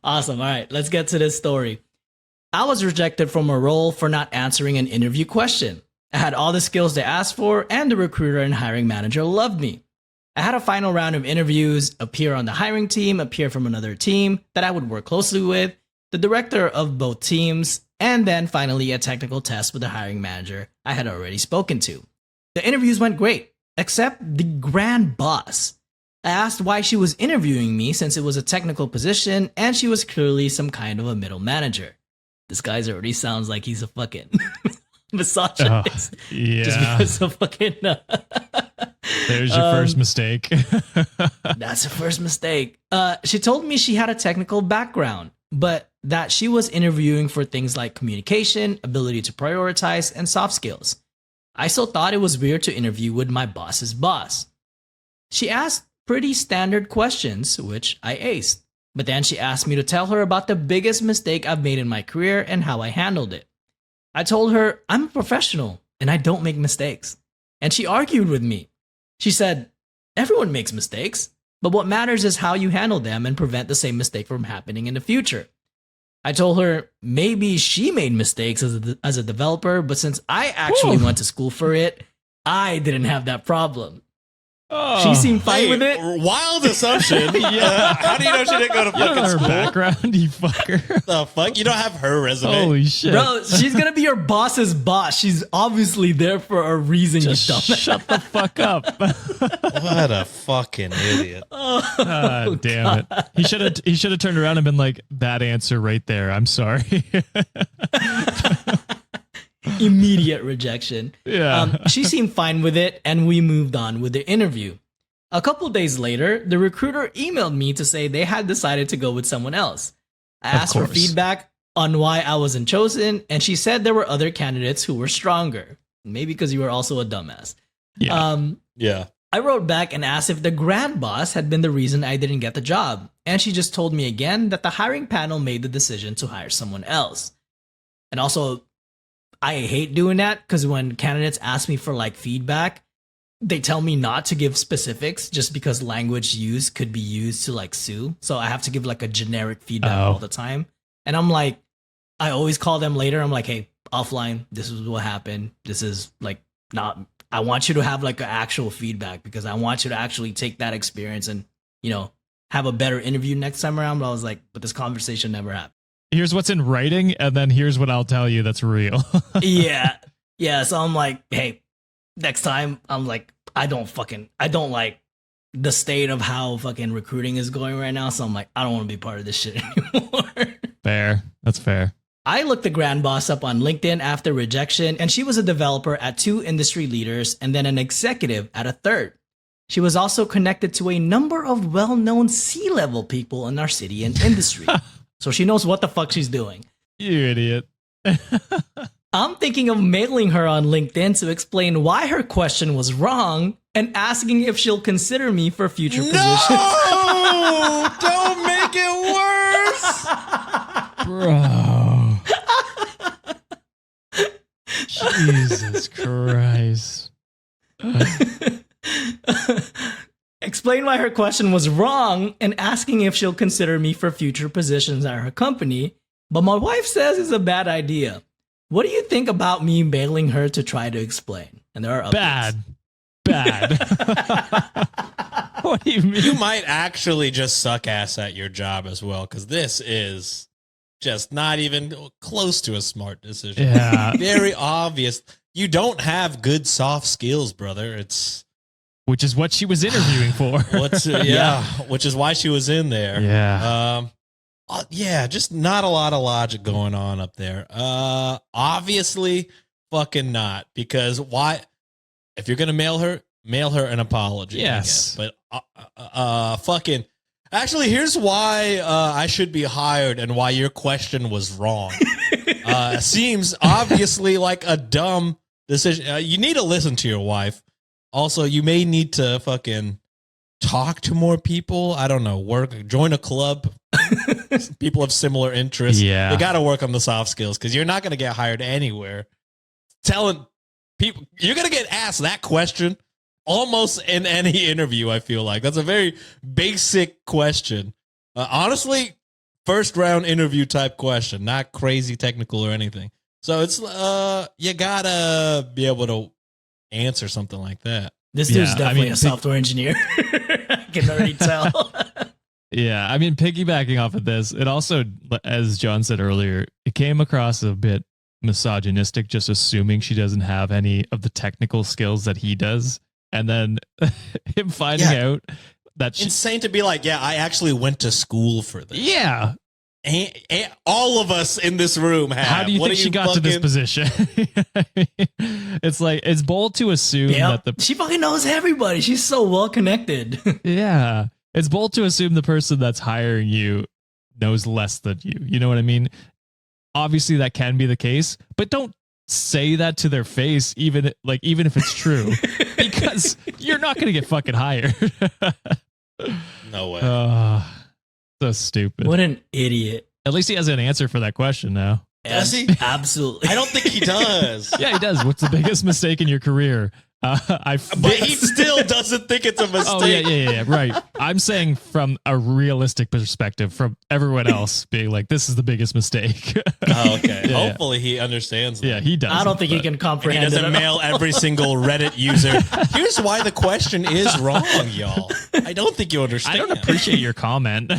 Awesome. All right, let's get to this story. I was rejected from a role for not answering an interview question. I had all the skills they asked for, and the recruiter and hiring manager loved me. I had a final round of interviews, a peer on the hiring team, a peer from another team that I would work closely with, the director of both teams, and then finally a technical test with the hiring manager I had already spoken to. The interviews went great, except the grand boss. I asked why she was interviewing me since it was a technical position and she was clearly some kind of a middle manager. This guy's already sounds like he's a fucking misogynist. Yeah. Just because of fucking. There's your first mistake. That's her first mistake. She told me she had a technical background, but that she was interviewing for things like communication, ability to prioritize, and soft skills. I still thought it was weird to interview with my boss's boss. She asked pretty standard questions, which I aced. But then she asked me to tell her about the biggest mistake I've made in my career and how I handled it. I told her I'm a professional and I don't make mistakes. And she argued with me. She said, everyone makes mistakes, but what matters is how you handle them and prevent the same mistake from happening in the future. I told her maybe she made mistakes as a developer, but since I actually went to school for it, I didn't have that problem. She seemed fine with it. Wild assumption. Yeah. How do you know she didn't go to You don't know fucking her school? background, you fucker. The fuck? You don't have her resume. Holy shit. Bro, she's gonna be your boss's boss. She's obviously there for a reason, Just you dumbass. shut the fuck up. What a fucking idiot. Damn it. He should have turned around and been like, that answer right there. I'm sorry. Immediate rejection. Yeah. She seemed fine with it, and we moved on with the interview. A couple days later, the recruiter emailed me to say they had decided to go with someone else. I asked for course. feedback on why I wasn't chosen, and she said there were other candidates who were stronger. Maybe because you were also a dumbass. Yeah. Yeah. I wrote back and asked if the grand boss had been the reason I didn't get the job, and she just told me again that the hiring panel made the decision to hire someone else. And also, I hate doing that because when candidates ask me for like feedback, they tell me not to give specifics just because language used could be used to like sue. So I have to give like a generic feedback all the time. And I'm like, I always call them later. I'm like, hey, offline, this is what happened. This is like not, I want you to have like an actual feedback because I want you to actually take that experience and, you know, have a better interview next time around. But I was like, but this conversation never happened. Here's what's in writing, and then here's what I'll tell you that's real. Yeah. Yeah. So I'm like, hey, next time I'm like, I don't like the state of how fucking recruiting is going right now. So I'm like, I don't want to be part of this shit anymore. Fair. That's fair. I looked the grand boss up on LinkedIn after rejection, and she was a developer at 2 industry leaders and then an executive at a third. She was also connected to a number of well-known C-level people in our city and industry. So she knows what the fuck she's doing. You idiot. I'm thinking of mailing her on LinkedIn to explain why her question was wrong and asking if she'll consider me for future positions. No! Don't make it worse! Bro. Jesus Christ. Explain why her question was wrong and asking if she'll consider me for future positions at her company, but my wife says it's a bad idea. What do you think about me mailing her to try to explain? And there are updates. Bad. What do you mean? You might actually just suck ass at your job as well, because this is just not even close to a smart decision. Yeah. Very obvious. You don't have good soft skills, brother. It's Which is what she was interviewing for. which is why she was in there. Yeah. Yeah, just not a lot of logic going on up there. Obviously, fucking not, because why? If you're gonna mail her an apology. Yes, I guess. But fucking. Actually, here's why I should be hired and why your question was wrong. Seems obviously like a dumb decision. You need to listen to your wife. Also, you may need to fucking talk to more people. I don't know, join a club. People of similar interests. Yeah. You got to work on the soft skills because you're not going to get hired anywhere. Telling people, you're going to get asked that question almost in any interview. I feel like that's a very basic question. Honestly, first round interview type question, not crazy technical or anything. So it's you gotta be able to answer something like that. This dude's definitely a software engineer. I can already tell. Yeah, I mean, piggybacking off of this, it also, as John said earlier, it came across a bit misogynistic, just assuming she doesn't have any of the technical skills that he does. And then him finding out that insane to be like, yeah, I actually went to school for this. Yeah. And all of us in this room have. How do you think she got to this position? It's like, it's bold to assume that she fucking knows everybody. She's so well connected. Yeah. It's bold to assume the person that's hiring you knows less than you. You know what I mean? Obviously, that can be the case, but don't say that to their face, even if it's true, because you're not going to get fucking hired. No way. So stupid. What an idiot. At least he has an answer for that question now. Does he? Absolutely. I don't think he does. Yeah, he does. What's the biggest mistake in your career? But he still doesn't think it's a mistake. Oh, yeah, right. I'm saying from a realistic perspective, from everyone else being like, this is the biggest mistake. Oh, okay. Yeah. Hopefully he understands that. Yeah, he does. I don't think he can comprehend he doesn't mail every single Reddit user. Here's why the question is wrong, y'all. I don't think you understand. I don't appreciate your comment.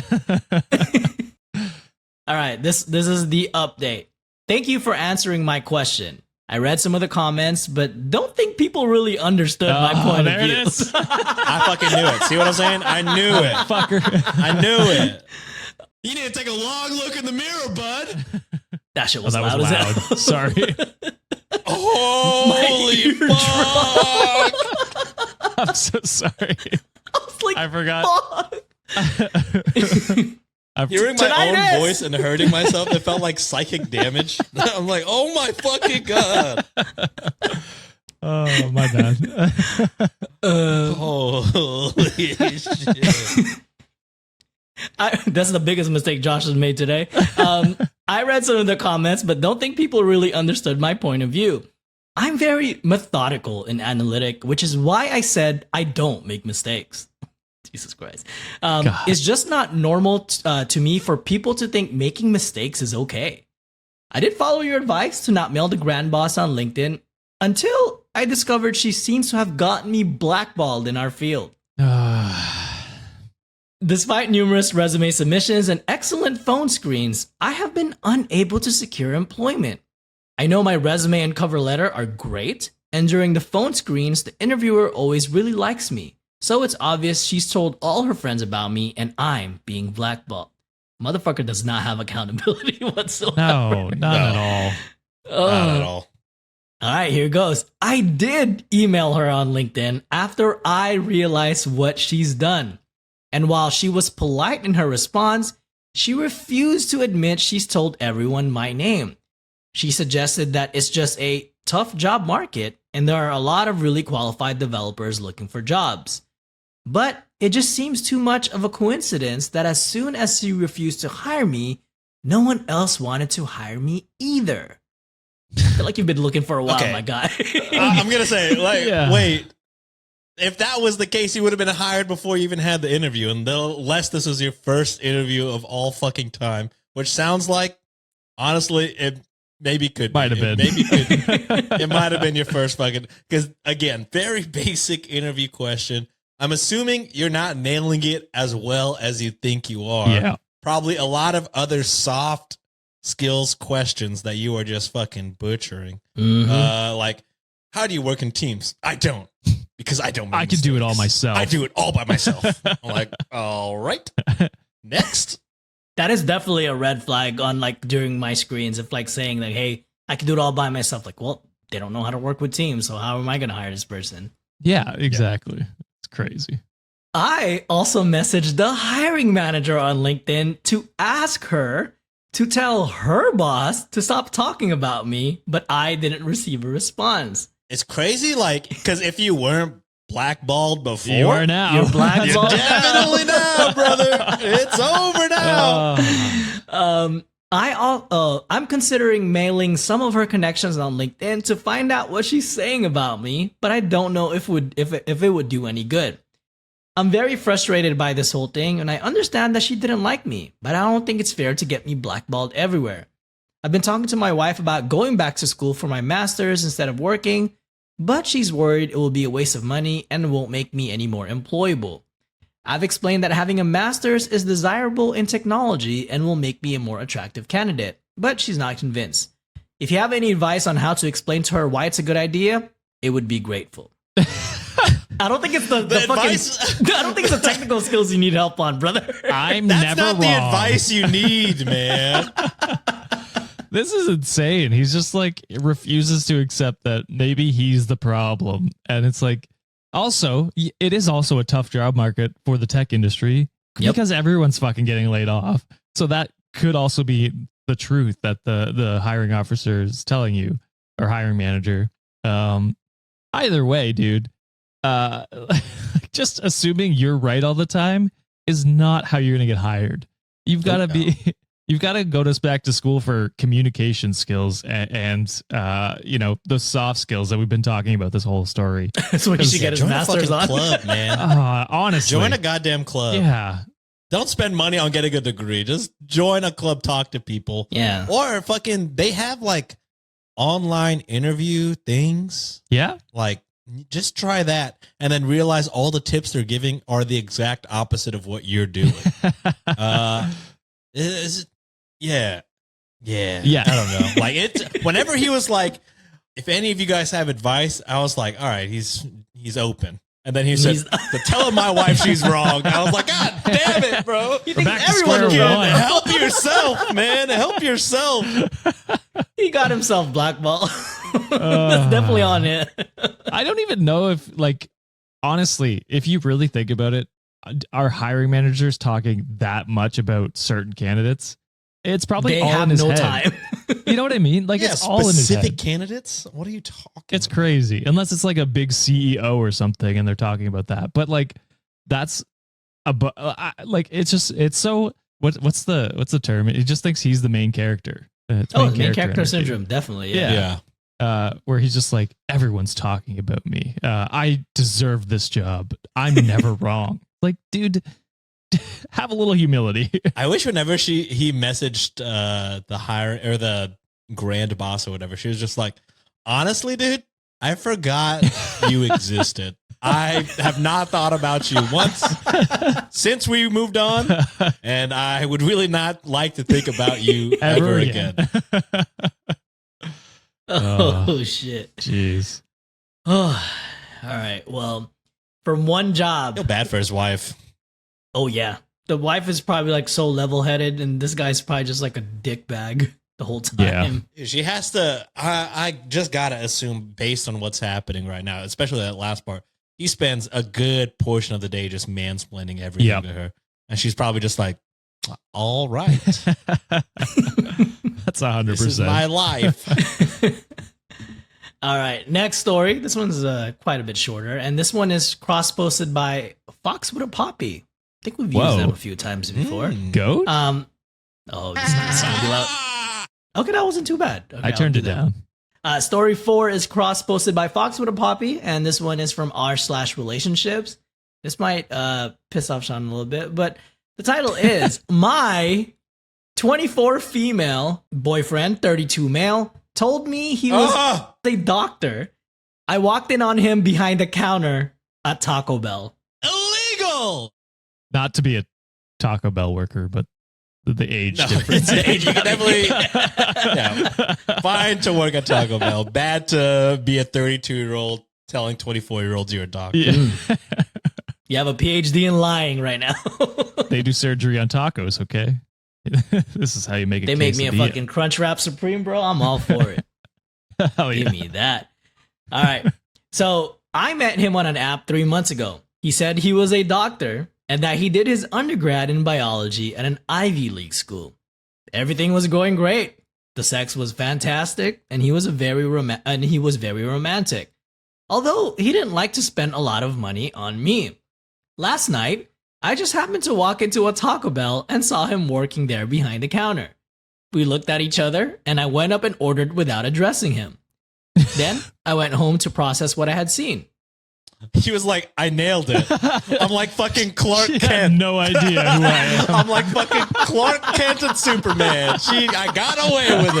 All right, this is the update. Thank you for answering my question. I read some of the comments, but don't think people really understood my point of view. It is. I fucking knew it. See what I'm saying? I knew it. Fucker. I knew it. You need to take a long look in the mirror, bud. That shit was that loud was as loud. hell. Sorry. Holy fuck. I'm so sorry. I was like, I forgot. Hearing my own voice and hurting myself, it felt like psychic damage. I'm like, oh my fucking God. Oh, my bad. Holy shit. That's the biggest mistake Josh has made today. I read some of the comments, but don't think people really understood my point of view. I'm very methodical and analytic, which is why I said I don't make mistakes. Jesus Christ. It's just not normal to me for people to think making mistakes is okay. I did follow your advice to not mail the grand boss on LinkedIn until I discovered she seems to have gotten me blackballed in our field. Despite numerous resume submissions and excellent phone screens, I have been unable to secure employment. I know my resume and cover letter are great, and during the phone screens, the interviewer always really likes me. So it's obvious she's told all her friends about me and I'm being blackballed. Motherfucker does not have accountability whatsoever. No, not at all. Not at all. All right, here goes. I did email her on LinkedIn after I realized what she's done. And while she was polite in her response, she refused to admit she's told everyone my name. She suggested that it's just a tough job market and there are a lot of really qualified developers looking for jobs. But it just seems too much of a coincidence that as soon as she refused to hire me, no one else wanted to hire me either. I feel like you've been looking for a while, my guy. I'm going to say, wait. If that was the case, you would have been hired before you even had the interview. And unless this was your first interview of all fucking time, which sounds like, honestly, it maybe could might have been. It might have been your first fucking, because again, very basic interview question. I'm assuming you're not nailing it as well as you think you are. Yeah. Probably a lot of other soft skills questions that you are just fucking butchering. Mm-hmm. Like, how do you work in teams? I don't, because I don't. I can do it all myself. I do it all by myself. I'm like, all right, next. That is definitely a red flag on like during my screens of like saying like, hey, I can do it all by myself. Like, well, they don't know how to work with teams, so how am I going to hire this person? Yeah, exactly. Yeah. It's crazy. I also messaged the hiring manager on LinkedIn to ask her to tell her boss to stop talking about me, but I didn't receive a response. It's crazy, like, because if you weren't blackballed before, you are now. You're blackballed. You're definitely now, brother. It's over now. I'm considering mailing some of her connections on LinkedIn to find out what she's saying about me, but I don't know if it would do any good. I'm very frustrated by this whole thing, and I understand that she didn't like me, but I don't think it's fair to get me blackballed everywhere. I've been talking to my wife about going back to school for my master's instead of working, but she's worried it will be a waste of money and won't make me any more employable. I've explained that having a master's is desirable in technology and will make me a more attractive candidate, but she's not convinced. If you have any advice on how to explain to her why it's a good idea, it would be grateful. I don't think it's the fucking. I don't think it's the technical skills you need help on, brother. I'm That's never not wrong. the advice you need, man. This is insane. He's just like refuses to accept that maybe he's the problem. And it's like, also, it is also a tough job market for the tech industry because everyone's fucking getting laid off. So that could also be the truth that the hiring officer is telling you, or hiring manager. Either way, dude, just assuming you're right all the time is not how you're going to get hired. You've got to you've got to go back to school for communication skills and those soft skills that we've been talking about this whole story. That's what he should get his Join master's a on. fucking club, man. Honestly, Join a goddamn club. yeah. Don't spend money on getting a degree. Just join a club, talk to people. Yeah. Or fucking, they have like online interview things. Yeah. Like, just try that and then realize all the tips they're giving are the exact opposite of what you're doing. Yeah. I don't know. Like, it's whenever he was like, if any of you guys have advice, I was like, all right, he's open. And then he said, to tell my wife she's wrong. I was like, God damn it, bro. You think back to everyone square can one. help yourself, man. Help yourself. He got himself blackballed. That's definitely on it. I don't even know if, like, honestly, if you really think about it, are hiring managers talking that much about certain candidates? It's probably They all have in his no head. time. You know what I mean? Like, Yeah, it's all in his specific head. candidates? What are you talking It's about? crazy. Unless it's like a big CEO or something and they're talking about that. But like, that's like, it's so, what's the term? He just thinks he's the main character. It's Main character energy. syndrome, definitely. Yeah. Yeah. Where he's just like, everyone's talking about me. I deserve this job. I'm never wrong. Like, dude, have a little humility. I wish whenever he messaged the hire or the grand boss or whatever, she was just like, honestly, dude, I forgot you existed. I have not thought about you once since we moved on, and I would really not like to think about you ever again. Oh, shit. Jeez. Oh, all right. Well, from one job. Feel bad for his wife. Oh, yeah. The wife is probably like so level headed, and this guy's probably just like a dick bag the whole time. Yeah. She has to. I just gotta assume, based on what's happening right now, especially that last part, he spends a good portion of the day just mansplaining everything to her, and she's probably just like, "All right, That's 100%. this is my life." All right. Next story. This one's quite a bit shorter, and this one is cross posted by Fox with a Poppy. I think we've used them a few times before. Goat? It's gonna be loud. Okay, that wasn't too bad. Okay, I turned it down. Story 4 is cross-posted by Fox with a Poppy, and this one is from r/relationships. This might piss off Sean a little bit, but the title is My 24 female boyfriend, 32 male, told me he was a doctor. I walked in on him behind the counter at Taco Bell. Illegal. Not to be a Taco Bell worker, but the age No, difference. it's an age. You can definitely, fine to work at Taco Bell. Bad to be a 32-year-old telling 24-year-olds you're a doctor. Yeah. You have a PhD in lying right now. They do surgery on tacos, okay? This is how you make a They make me a quesadilla. fucking Crunchwrap Supreme, bro. I'm all for it. Hell yeah. Give me that. All right. So I met him on an app 3 months ago. He said he was a doctor and that he did his undergrad in biology at an Ivy League school. Everything was going great. The sex was fantastic, and he was very romantic. Although he didn't like to spend a lot of money on me. Last night, I just happened to walk into a Taco Bell and saw him working there behind the counter. We looked at each other, and I went up and ordered without addressing him. Then I went home to process what I had seen. He was like, I nailed it. I'm like fucking Clark She had Kent. no idea who I am. I'm like fucking Clark Kent and Superman. I got away with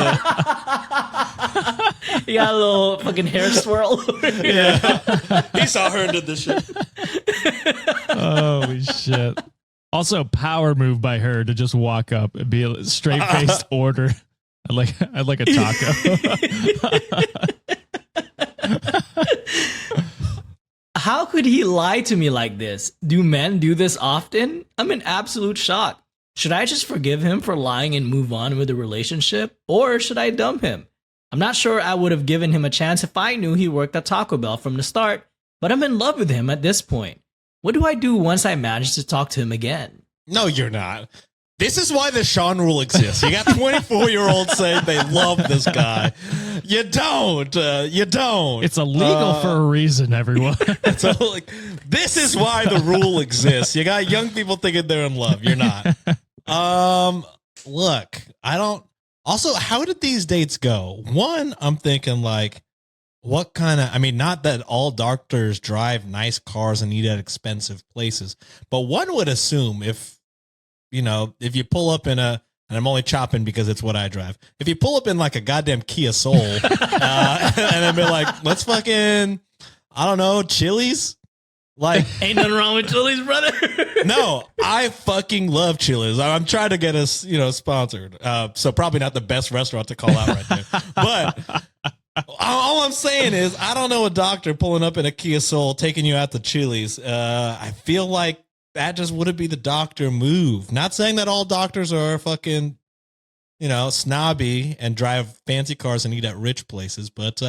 it. He got a little fucking hair swirl. Yeah. He saw her and did this shit. Holy shit. Also, power move by her to just walk up and be a straight faced order. I'd like a taco. How could he lie to me like this? Do men do this often? I'm in absolute shock. Should I just forgive him for lying and move on with the relationship? Or should I dump him? I'm not sure I would have given him a chance if I knew he worked at Taco Bell from the start, but I'm in love with him at this point. What do I do once I manage to talk to him again? No, you're not. This is why the Sean rule exists. You got 24-year-olds saying they love this guy. You don't. You don't. It's illegal for a reason, everyone. So, like, this is why the rule exists. You got young people thinking they're in love. You're not. Look, I don't. Also, how did these dates go? One, I'm thinking like, what kind of, I mean, not that all doctors drive nice cars and eat at expensive places, but one would assume if you pull up in and I'm only chopping because it's what I drive. If you pull up in like a goddamn Kia Soul and then be like, let's fucking, I don't know, Chili's? Like, Ain't nothing wrong with Chili's, brother. no, I fucking love Chili's. I'm trying to get us, sponsored. So probably not the best restaurant to call out right there. But all I'm saying is, I don't know a doctor pulling up in a Kia Soul taking you out to Chili's. I feel like that just wouldn't be the doctor move. Not saying that all doctors are fucking, snobby and drive fancy cars and eat at rich places, but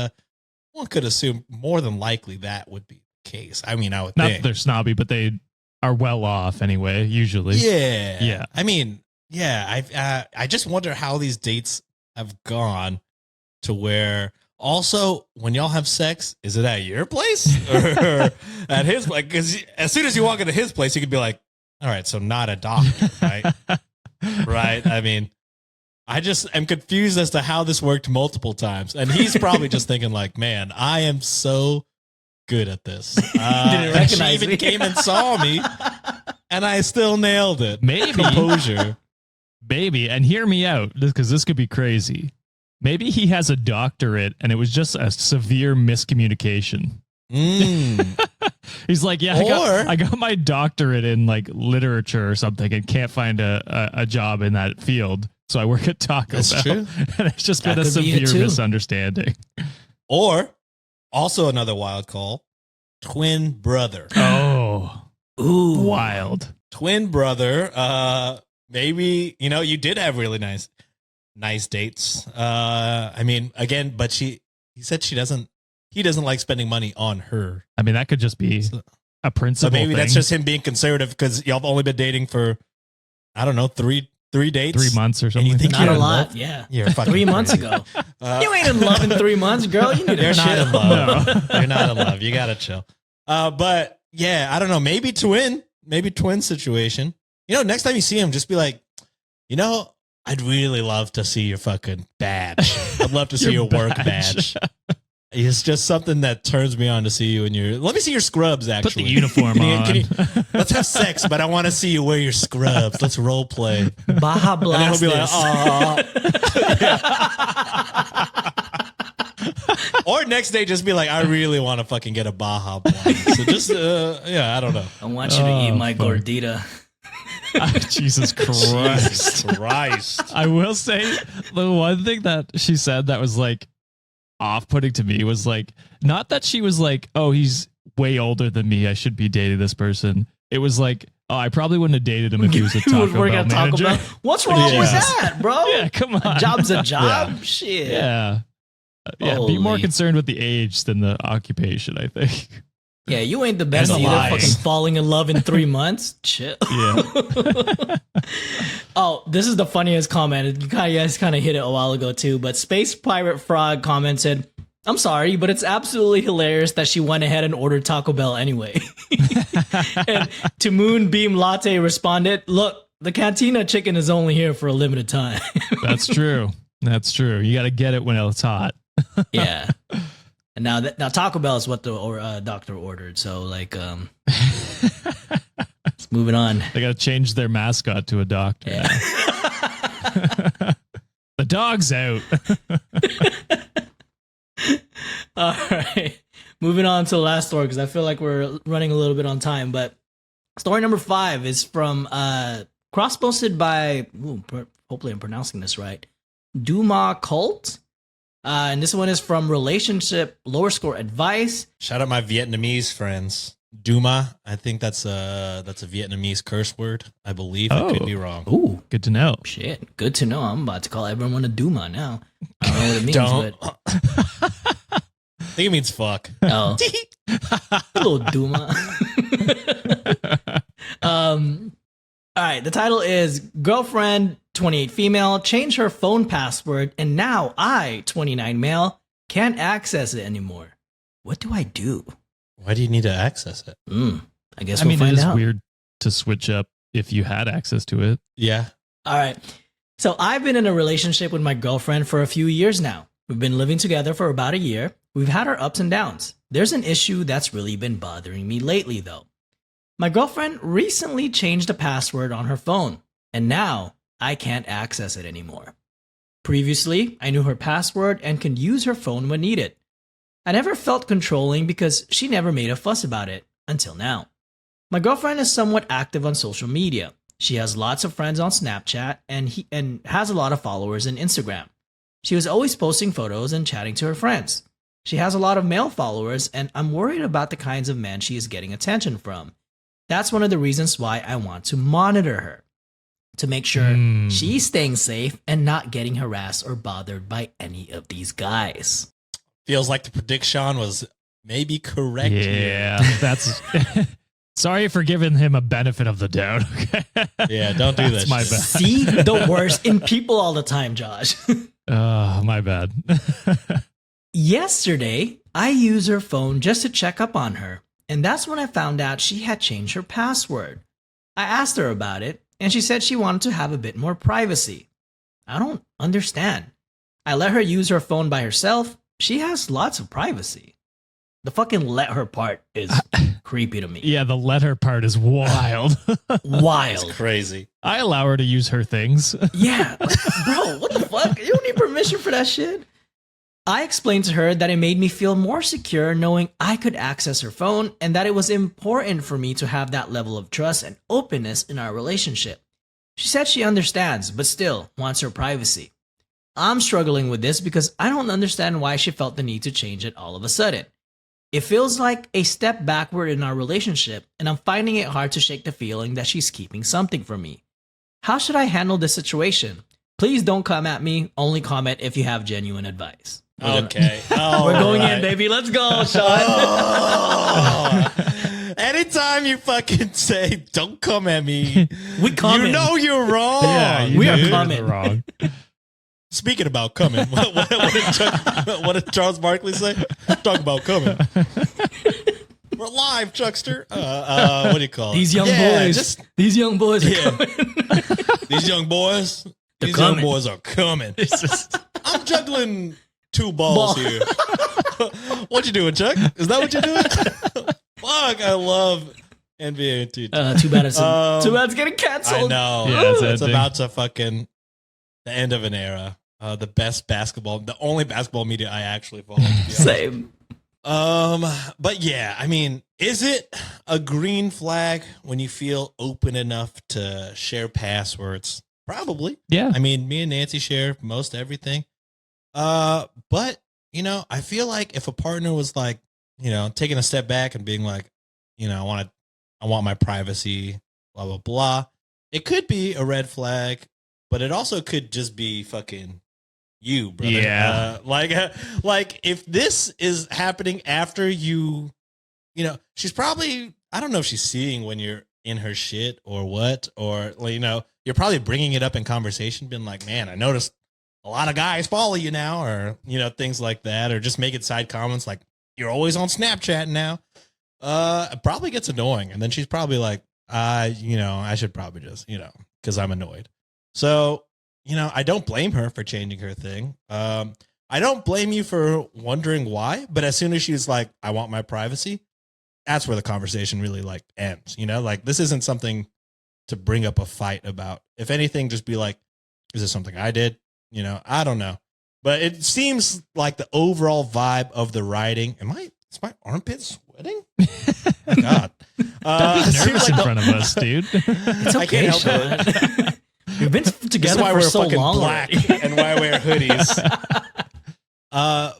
one could assume more than likely that would be the case. I mean, I would Not think. that they're snobby, but they are well off anyway, usually. Yeah. Yeah. I mean, yeah, I just wonder how these dates have gone to where also when y'all have sex, is it at your place or at his place? Because as soon as you walk into his place, you could be like, all right, so not a doctor, right? Right. I mean, I just am confused as to how this worked multiple times. And he's probably just thinking like, man, I am so good at this. Didn't recognize she even me. came and saw me and I still nailed it. Maybe. Composure. Baby, and hear me out, because this could be crazy. Maybe he has a doctorate and it was just a severe miscommunication. He's like, yeah, I got my doctorate in like literature or something and can't find a job in that field. So I work at Taco That's Bell. true. And it's just been a That could be it severe too. misunderstanding. Or also another wild call, twin brother. Oh, Ooh. wild. Twin brother. Maybe, you did have really nice dates. I mean, again, but he said he doesn't like spending money on her. I mean, that could just be a principle So maybe thing. that's just him being conservative because y'all have only been dating for, I don't know, three dates. 3 months or something. you think like Not that. a in lot, love? yeah. You're fucking 3 months crazy. ago. You ain't in love in 3 months, girl. You need to You're not chill. in love. You're not in love. You gotta chill. But yeah, I don't know. Maybe twin situation. Next time you see him, just be like, I'd really love to see your fucking badge. I'd love to see your work badge. It's just something that turns me on to see you in your. Let me see your scrubs. Put Actually, the uniform on. Let's have sex, but I want to see you wear your scrubs. Let's role play. Baja And then blast he'll be like, this. "Oh." Or next day, just be like, I really want to fucking get a Baja Blast. So just, I don't know. I want you to eat my fuck. gordita. Jesus Christ. Jesus Christ. I will say the one thing that she said that was like off-putting to me was like, not that she was like, oh, he's way older than me, I should be dating this person. It was like, oh, I probably wouldn't have dated him if he was a He Taco was working Bell at Taco manager. Bell. What's wrong with Yes. that, bro? Yeah, come on. A job's a job. Shit. Yeah. Yeah, be more Holy. concerned with the age than the occupation, I think. Yeah, you ain't the best And the either. lies. Fucking falling in love in 3 months. Chill. Yeah. Oh, this is the funniest comment. You guys kind of hit it a while ago too, but Space Pirate Frog commented, I'm sorry, but it's absolutely hilarious that she went ahead and ordered Taco Bell anyway. And to Moonbeam Latte responded, look, the cantina chicken is only here for a limited time. That's true. That's true. You got to get it when it's hot. Yeah. And now Taco Bell is what the doctor ordered. So like, let's move it on. They got to change their mascot to a doctor. Yeah. The dog's out. All right. Moving on to the last story because I feel like we're running a little bit on time. But story number 5 is from cross-posted by, hopefully I'm pronouncing this right, Duma Cult. And this one is from Relationship Lower Score Advice. Shout out my Vietnamese friends. Duma, I think that's a Vietnamese curse word. I believe. I could be wrong. Ooh, Good to know. shit. Good to know. I'm about to call everyone a Duma now. I don't know what it means, Don't. but I think it means fuck. oh, little Duma. All right. The title is Girlfriend 28 female changed her phone password and now I 29 male can't access it anymore. What do I do? Why do you need to access it? I guess I we'll mean, it find is out. weird to switch up if you had access to it. Yeah. All right. So I've been in a relationship with my girlfriend for a few years now. We've been living together for about a year. We've had our ups and downs. There's an issue that's really been bothering me lately, though. My girlfriend recently changed a password on her phone, and now I can't access it anymore. Previously, I knew her password and could use her phone when needed. I never felt controlling because she never made a fuss about it until now. My girlfriend is somewhat active on social media. She has lots of friends on Snapchat and has a lot of followers in Instagram. She was always posting photos and chatting to her friends. She has a lot of male followers, and I'm worried about the kinds of men she is getting attention from. That's one of the reasons why I want to monitor her, to make sure she's staying safe and not getting harassed or bothered by any of these guys. Feels like the prediction was maybe correct. Yeah, that's. Sorry for giving him a benefit of the doubt. Okay? Yeah, don't do That's that. my shit. bad. See the worst in people all the time, Josh. My bad. Yesterday, I used her phone just to check up on her, and that's when I found out she had changed her password. I asked her about it, and she said she wanted to have a bit more privacy. I don't understand. I let her use her phone by herself. She has lots of privacy. The fucking let her part is creepy to me. Yeah, the letter part is wild. Wild. It's crazy. I allow her to use her things. Yeah. Bro, what the fuck? You don't need permission for that shit. I explained to her that it made me feel more secure knowing I could access her phone and that it was important for me to have that level of trust and openness in our relationship. She said she understands, but still wants her privacy. I'm struggling with this because I don't understand why she felt the need to change it all of a sudden. It feels like a step backward in our relationship, and I'm finding it hard to shake the feeling that she's keeping something from me. How should I handle this situation? Please don't come at me. Only comment if you have genuine advice. Okay. We're going in, baby. Let's go, Sean. Anytime you fucking say, don't come at me, We coming. you know you're wrong. Yeah, we are dude. coming. Wrong. Speaking about coming, what did Charles Barkley say? Talk about coming. We're live, Chuckster. What do you call it? These young boys. These young boys are coming. These young boys. They're These coming. young boys are coming. I'm juggling 2 balls here. What you doing, Chuck? Is that what you're doing? Fuck, I love NBA 2K. Too bad it's getting I canceled. know. Yeah, it's it's ending. about to fucking the end of an era. The best basketball, the only basketball media I actually follow. To be honest. Same. But yeah, I mean, is it a green flag when you feel open enough to share passwords? Probably. Yeah. I mean, me and Nancy share most everything. But you know, I feel like if a partner was like, you know, taking a step back and being like, you know, I want my privacy, blah blah blah. It could be a red flag, but it also could just be fucking you, brother. Yeah. Like if this is happening after you know, she's probably, I don't know if she's seeing when you're in her shit or what, or, you know, you're probably bringing it up in conversation, being like, man, I noticed a lot of guys follow you now, or, you know, things like that, or just making side comments like, you're always on Snapchat now. It probably gets annoying. And then she's probably like, I should probably just, because I'm annoyed. So, I don't blame her for changing her thing. I don't blame you for wondering why, but as soon as she's like, I want my privacy, that's where the conversation really like ends. Like this isn't something to bring up a fight about. If anything, just be like, is this something I did? I don't know. But it seems like the overall vibe of the writing. Is my armpit sweating? My God. Don't be nervous in front of us, dude. It's I can't okay, help it. Sean. We've been This is together why for we're so fucking long black already. and why I wear hoodies.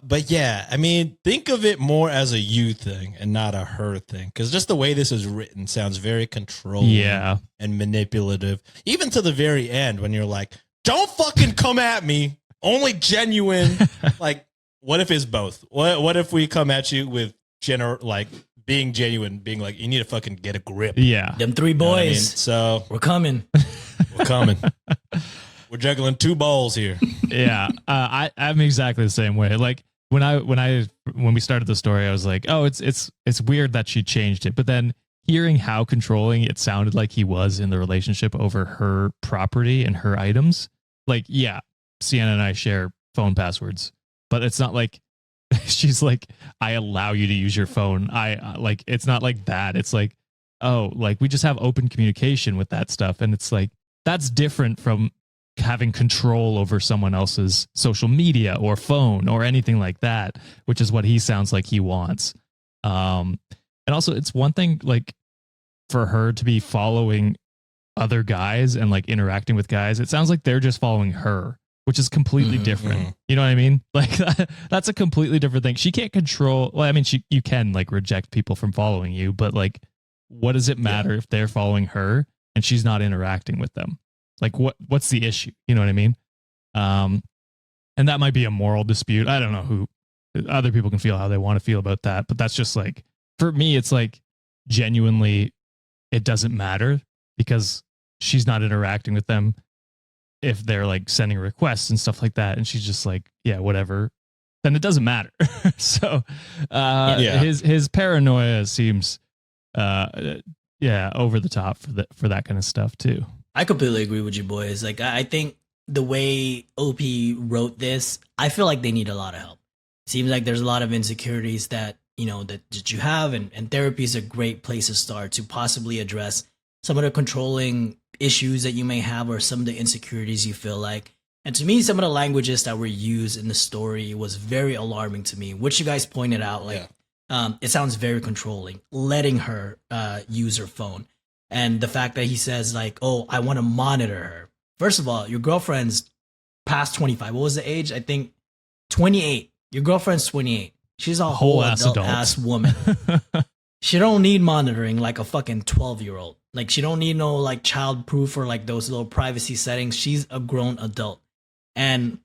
But yeah, I mean, think of it more as a you thing and not a her thing. Because just the way this is written sounds very controlling and manipulative. Even to the very end when you're like, don't fucking come at me. Only genuine. Like, what if it's both? What if we come at you with being genuine, being like, you need to fucking get a grip. Yeah. Them three boys. You know what I mean? So we're coming. we're coming. We're juggling two balls here. Yeah. I'm exactly the same way. Like when we started the story, I was like, oh, it's weird that she changed it. But then hearing how controlling it sounded like he was in the relationship over her property and her items, like, yeah, Sienna and I share phone passwords, but it's not like she's like, I allow you to use your phone. I like, it's not like that. It's like, oh, like we just have open communication with that stuff. And it's like, that's different from having control over someone else's social media or phone or anything like that, which is what he sounds like he wants. And also it's one thing like for her to be following other guys and like interacting with guys. It sounds like they're just following her, which is completely different. You know what I mean? Like that's a completely different thing. She can't control. Well, I mean, you can like reject people from following you, but like, what does it matter if they're following her and she's not interacting with them? Like what's the issue? You know what I mean? And that might be a moral dispute. I don't know who other people can feel how they want to feel about that, but that's just like, for me, it's like genuinely, it doesn't matter because she's not interacting with them if they're like sending requests and stuff like that. And she's just like, yeah, whatever. Then it doesn't matter. So his paranoia seems over the top for that kind of stuff too. I completely agree with you boys. Like, I think the way OP wrote this, I feel like they need a lot of help. Seems like there's a lot of insecurities that, that you have, and therapy is a great place to start to possibly address some of the controlling issues that you may have or some of the insecurities you feel like. And to me, some of the languages that were used in the story was very alarming to me, which you guys pointed out. Like, it sounds very controlling, letting her use her phone. And the fact that he says like, oh, I want to monitor her. First of all, your girlfriend's past 25. What was the age? I think 28. Your girlfriend's 28. She's a whole adult ass woman. She don't need monitoring like a fucking 12-year-old. Like, she don't need no like child proof or like those little privacy settings. She's a grown adult. And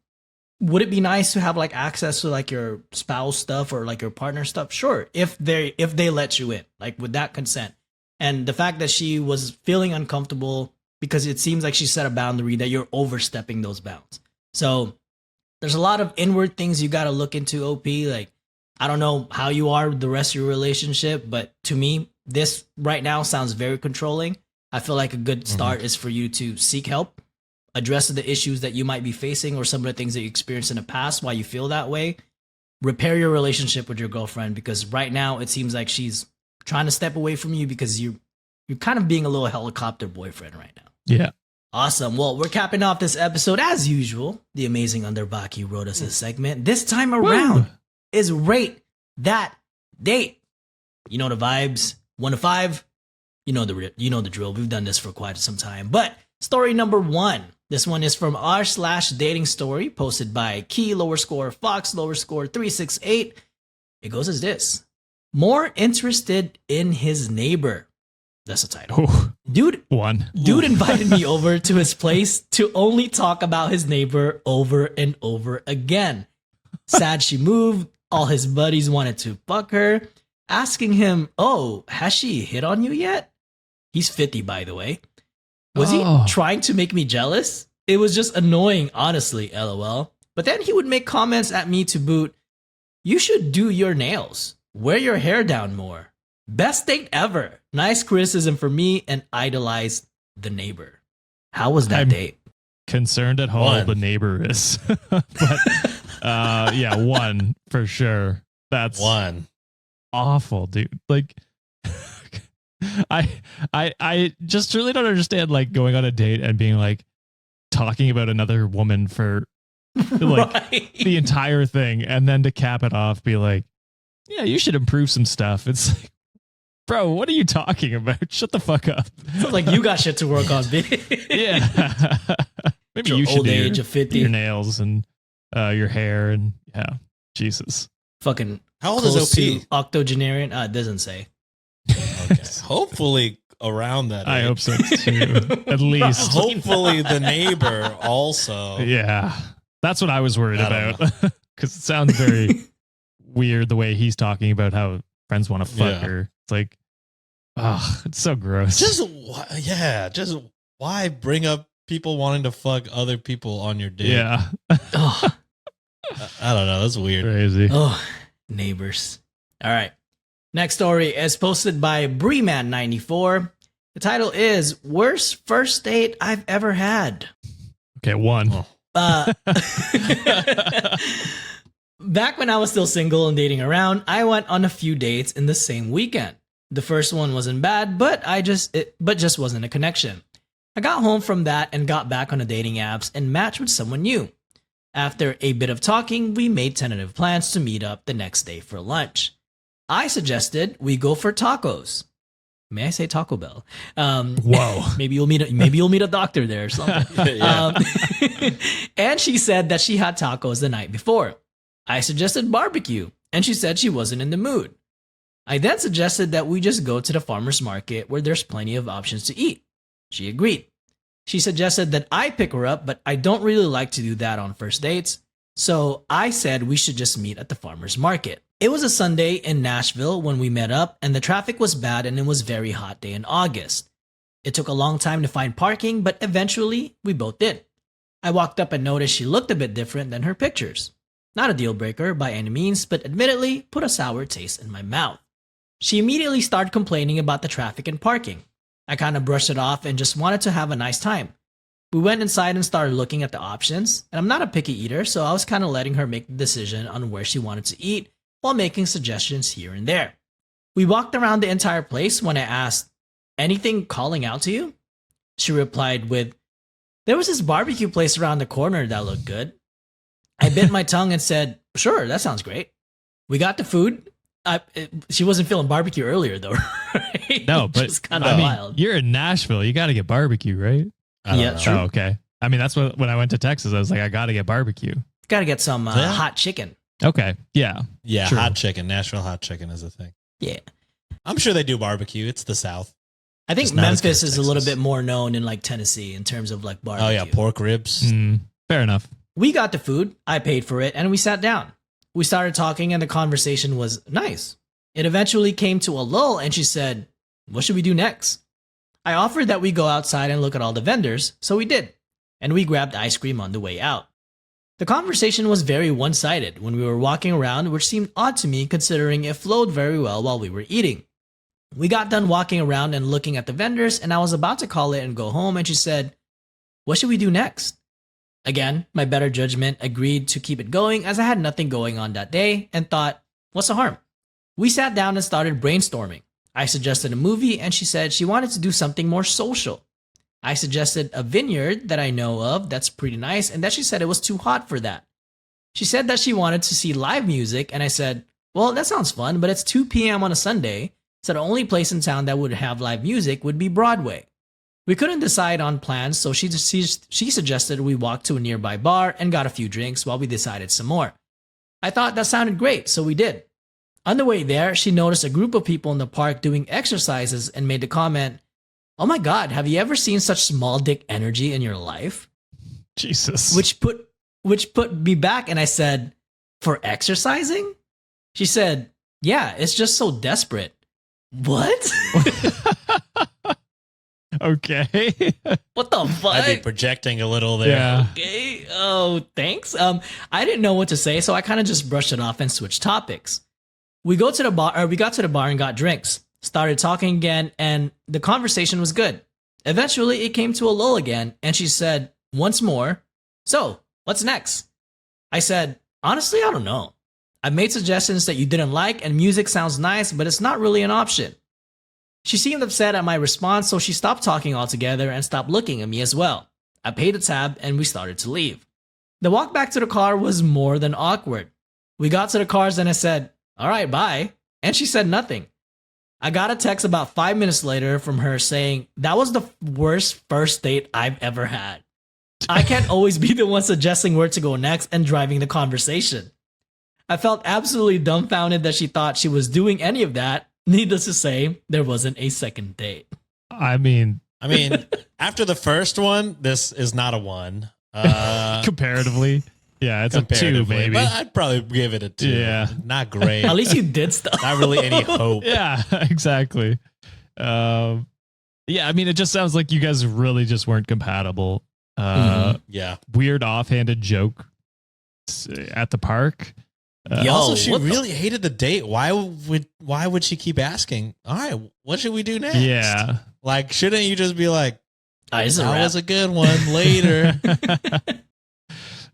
would it be nice to have like access to like your spouse stuff or like your partner stuff? Sure, if they let you in, like with that consent. And the fact that she was feeling uncomfortable because it seems like she set a boundary that you're overstepping those bounds. So there's a lot of inward things you got to look into, OP. Like, I don't know how you are with the rest of your relationship, but to me, this right now sounds very controlling. I feel like a good start is for you to seek help, address the issues that you might be facing or some of the things that you experienced in the past, why you feel that way. Repair your relationship with your girlfriend, because right now it seems like she's trying to step away from you because you're kind of being a little helicopter boyfriend right now. Yeah. Awesome. Well, we're capping off this episode as usual. The amazing Underbaki wrote us a segment. This time around is Rate That Date. You know the vibes. 1 to 5. You know the drill. We've done this for quite some time. But story number 1. This one is from r/dating story, posted by Key_Fox_368. It goes as this: more interested in his neighbor. That's the title. Oh, Dude Ooh. invited me over to his place to only talk about his neighbor over and over again. Sad she moved. All his buddies wanted to fuck her. Asking him, oh, has she hit on you yet? He's 50, by the way. Was he trying to make me jealous? It was just annoying, honestly, LOL. But then he would make comments at me to boot, you should do your nails. Wear your hair down more. Best date ever. Nice criticism for me and idolized the neighbor. How was that I'm date? Concerned at how One. old the neighbor is. But yeah, one for sure. That's One. awful, dude. Like I just really don't understand like going on a date and being like talking about another woman for like Right. the entire thing, and then to cap it off be like, yeah, you should improve some stuff. It's like, bro, what are you talking about? Shut the fuck up. Sounds like you got shit to work on, bitch. Yeah. Maybe Your you should old do age your, of 50. your nails and your hair and yeah. Jesus. Fucking How old close is to OP? octogenarian. It doesn't say. Okay. Hopefully around that. I age. hope so too. At least. Hopefully the neighbor also. Yeah. That's what I was worried I don't about. Because it sounds very weird the way he's talking about how friends want to fuck Yeah. her. It's like, oh, it's so gross. Just why bring up people wanting to fuck other people on your date? yeah. Oh, I don't know. That's weird. Crazy. oh, neighbors. All right. Next story is posted by Breeman94. The title is Worst First Date I've Ever Had. Okay, one. Oh. Back when I was still single and dating around, I went on a few dates in the same weekend. The first one wasn't bad, but just wasn't a connection. I got home from that and got back on the dating apps and matched with someone new. After a bit of talking, we made tentative plans to meet up the next day for lunch. I suggested we go for tacos. May I say Taco Bell? Whoa. Maybe you'll meet a doctor there or something. Yeah. And she said that she had tacos the night before. I suggested barbecue, and she said she wasn't in the mood. I then suggested that we just go to the farmer's market where there's plenty of options to eat. She agreed. She suggested that I pick her up, but I don't really like to do that on first dates. So I said we should just meet at the farmer's market. It was a Sunday in Nashville when we met up, and the traffic was bad and it was a very hot day in August. It took a long time to find parking, but eventually we both did. I walked up and noticed she looked a bit different than her pictures. Not a deal breaker by any means, but admittedly put a sour taste in my mouth. She immediately started complaining about the traffic and parking. I kind of brushed it off and just wanted to have a nice time. We went inside and started looking at the options, and I'm not a picky eater, so I was kind of letting her make the decision on where she wanted to eat while making suggestions here and there. We walked around the entire place when I asked, "Anything calling out to you?" She replied with, "There was this barbecue place around the corner that looked good." I bit my tongue and said, "Sure, that sounds great." We got the food. She wasn't feeling barbecue earlier though, right? No, but It's kind I of mean, wild. you're in Nashville. You got to get barbecue, right? I don't Yeah, know. true. Oh, okay. I mean, that's what when I went to Texas, I was like, I got to get barbecue. Got to get some Yeah. hot chicken. Okay. Yeah. Yeah, True. hot chicken. Nashville hot chicken is a thing. Yeah. I'm sure they do barbecue. It's the South. I think Just not as good Memphis as is a little Texas. bit more known in like Tennessee in terms of like barbecue. Oh yeah, pork ribs. Mm, fair enough. We got the food, I paid for it, and we sat down. We started talking and the conversation was nice. It eventually came to a lull and she said, "What should we do next?" I offered that we go outside and look at all the vendors, so we did. And we grabbed ice cream on the way out. The conversation was very one-sided when we were walking around, which seemed odd to me considering it flowed very well while we were eating. We got done walking around and looking at the vendors, and I was about to call it and go home, and she said, "What should we do next?" Again, my better judgment agreed to keep it going as I had nothing going on that day and thought, what's the harm? We sat down and started brainstorming. I suggested a movie, and she said she wanted to do something more social. I suggested a vineyard that I know of that's pretty nice, and that she said it was too hot for that. She said that she wanted to see live music, and I said, well, that sounds fun, but it's 2 p.m. on a Sunday, so the only place in town that would have live music would be Broadway. We couldn't decide on plans, so she suggested we walk to a nearby bar and got a few drinks while we decided some more. I thought that sounded great, so we did. On the way there, she noticed a group of people in the park doing exercises and made the comment, "Oh my God, have you ever seen such small dick energy in your life?" Jesus. Which put me back, and I said, "For exercising?" She said, "Yeah, it's just so desperate." What? Okay. What the fuck? I'd be projecting a little there. Yeah. Okay. Oh, thanks. I didn't know what to say, so I kind of just brushed it off and switched topics. We got to the bar and got drinks. started talking again, and the conversation was good. Eventually, it came to a lull again, and she said once more, "So, what's next?" I said, "Honestly, I don't know. I've made suggestions that you didn't like, and music sounds nice, but it's not really an option." She seemed upset at my response, so she stopped talking altogether and stopped looking at me as well. I paid a tab, and we started to leave. The walk back to the car was more than awkward. We got to the cars, and I said, "All right, bye," and she said nothing. I got a text about 5 minutes later from her saying, "That was the worst first date I've ever had. I can't always be the one suggesting where to go next and driving the conversation." I felt absolutely dumbfounded that she thought she was doing any of that. Needless to say, there wasn't a second date. I mean, After the first one, this is not a 1. comparatively, yeah, it's a 2 Comparatively, maybe. but I'd probably give it a 2. Yeah. Not great. At least you did stuff. Not really any hope. Yeah, exactly. Yeah, I mean, it just sounds like you guys really just weren't compatible. Yeah. Weird offhanded joke at the park. Yo, Also, she what the- really hated the date. Why would she keep asking? All right, what should we do next? Yeah. Like, shouldn't you just be like, This is a that wrap. was a good one, later?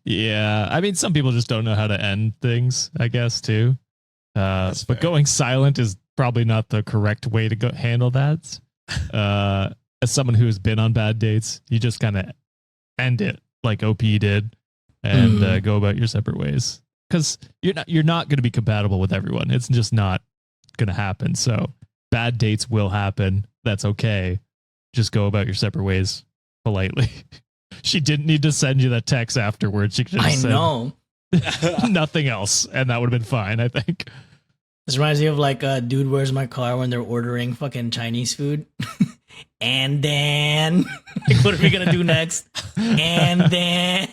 Yeah, I mean, some people just don't know how to end things, I guess, too. That's But fair. going silent is probably not the correct way to handle that. As someone who has been on bad dates, you just kind of end it like OP did and go about your separate ways. Because you're not going to be compatible with everyone. It's just not going to happen. So bad dates will happen. That's okay. Just go about your separate ways politely. She didn't need to send you that text afterwards. She could just I said know. nothing else, and that would have been fine, I think. This reminds me of like Dude, Where's My Car when they're ordering fucking Chinese food. And then, like, what are we going to do next? And then.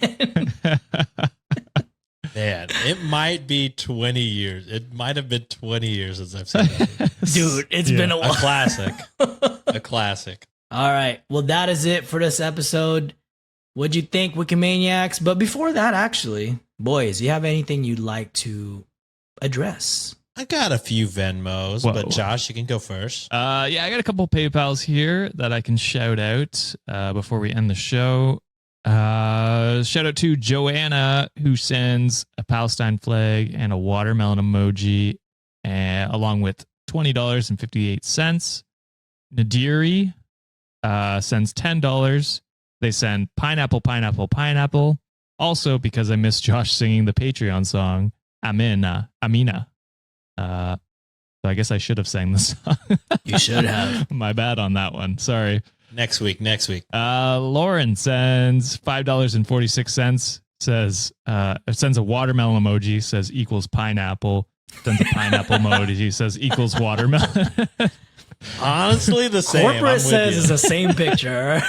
Man, it might be 20 years. It might have been 20 years since I've seen that. Dude, it's been a A while. classic. A classic. All right. Well, that is it for this episode. What'd you think, Wikimaniacs? But before that, actually, boys, you have anything you'd like to address? I got a few Venmos, Whoa. but Josh, you can go first. Yeah, I got a couple PayPals here that I can shout out before we end the show. Shout out to Joanna, who sends a Palestine flag and a watermelon emoji, along with $20.58. Nadiri sends $10. They send pineapple, pineapple, pineapple. Also, because I missed Josh singing the Patreon song, Amina. So I guess I should have sang the song. You should have. My bad on that one. Sorry. Next week. Lauren sends $5.46. Sends a watermelon emoji. Says equals pineapple. Sends a pineapple emoji. Says equals watermelon. Honestly, the same. I'm Corporate with says you. it's the same picture.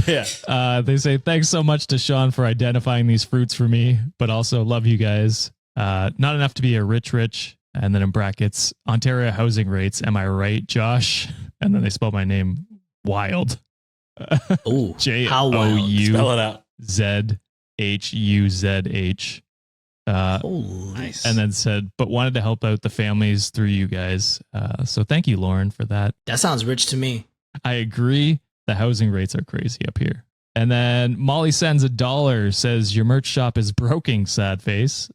Yeah. They say thanks so much to Sean for identifying these fruits for me, but also love you guys. Not enough to be a rich, and then in brackets, Ontario housing rates. Am I right, Josh? And then they spell my name wild. Oh, how wild. Spell it out. JOUZH. Holy. Nice. And then said, but wanted to help out the families through you guys. So thank you, Lauren, for that. That sounds rich to me. I agree. The housing rates are crazy up here. And then Molly sends $1, says your merch shop is broken, sad face.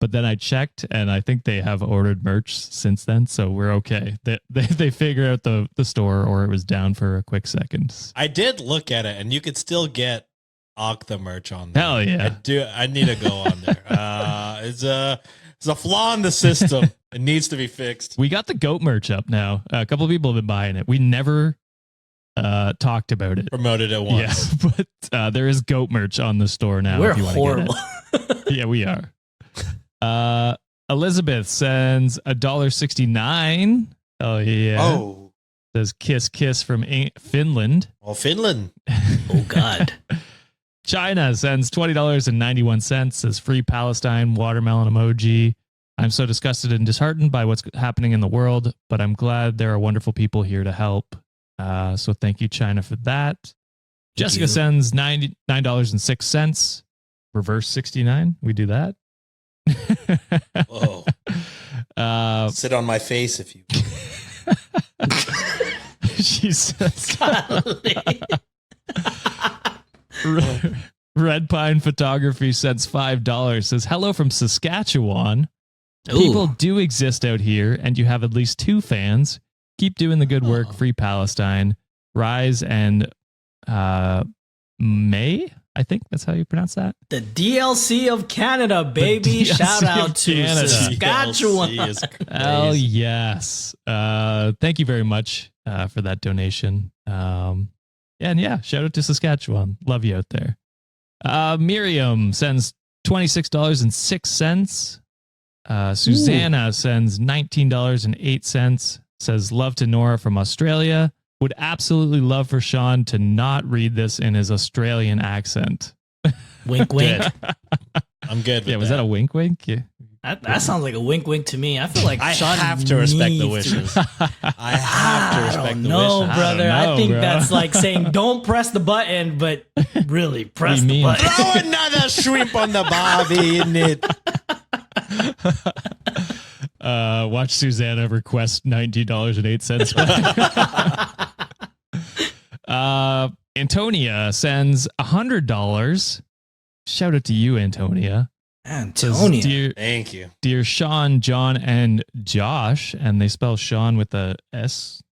But then I checked and I think they have ordered merch since then. So we're okay. They figured out the store, or it was down for a quick second. I did look at it, and you could still get Okta merch on there. Hell yeah. I need to go on there. It's a flaw in the system. It needs to be fixed. We got the goat merch up now. A couple of people have been buying it. We never talked about it. Promoted it once. Yeah, but there is goat merch on the store now. We're if you wanna horrible. Get it. Yeah, we are. Elizabeth sends $1.69. Oh yeah. Oh, Says kiss from Finland. well, Finland. Oh, God. China sends $20.91. Says free Palestine watermelon emoji. I'm so disgusted and disheartened by what's happening in the world, but I'm glad there are wonderful people here to help. So thank you, China, for that. Jessica you. sends $99.06. Reverse 69. We do that. Whoa. Sit on my face if you. She says, Golly. Red Pine Photography sends $5. Says, hello from Saskatchewan. People Ooh. do exist out here, and you have at least 2 fans. Keep doing the good work. Free Palestine. Rise and May. I think that's how you pronounce that. The DLC of Canada, baby. DLC Shout out of to Canada. Saskatchewan. DLC is Oh, crazy. yes. Thank you very much for that donation. And yeah, shout out to Saskatchewan. Love you out there. Miriam sends $26.06. Susanna sends $19.08. Says, love to Nora from Australia. Would absolutely love for Sean to not read this in his Australian accent. Wink, wink. Good. I'm good with Yeah, was that a wink wink? Yeah. That sounds like a wink, wink to me. I feel like I Sean have to respect the needs to- wishes. I have to respect the No, wishes. brother. I I, don't know, think bro. that's like saying don't press the button, but really press do the you mean? button. Throw another shrimp on the barbie, isn't it? Watch Susanna request $19.08. Antonia sends $100. Shout out to you, Antonia. Says, Antonia. Thank you. Dear Sean, John, and Josh, and they spell Sean with a S,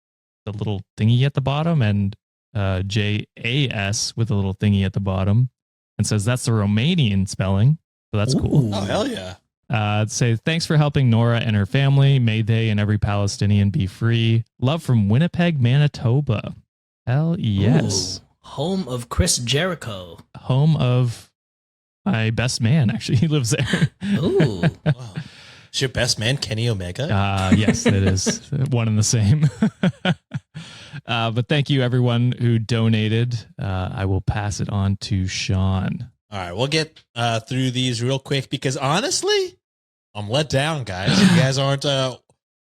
the little thingy at the bottom, and JAS with a little thingy at the bottom, and says that's the Romanian spelling. So that's cool. Ooh. Oh, hell yeah. Say thanks for helping Nora and her family. May they and every Palestinian be free. Love from Winnipeg, Manitoba. Hell yes. Ooh. Home of Chris Jericho. Home of my best man. Actually, he lives there. Ooh. Wow. Is your best man Kenny Omega? Yes, it is one and the same. But thank you everyone who donated. I will pass it on to Sean. All right, we'll get through these real quick because honestly, I'm let down, guys. You guys aren't.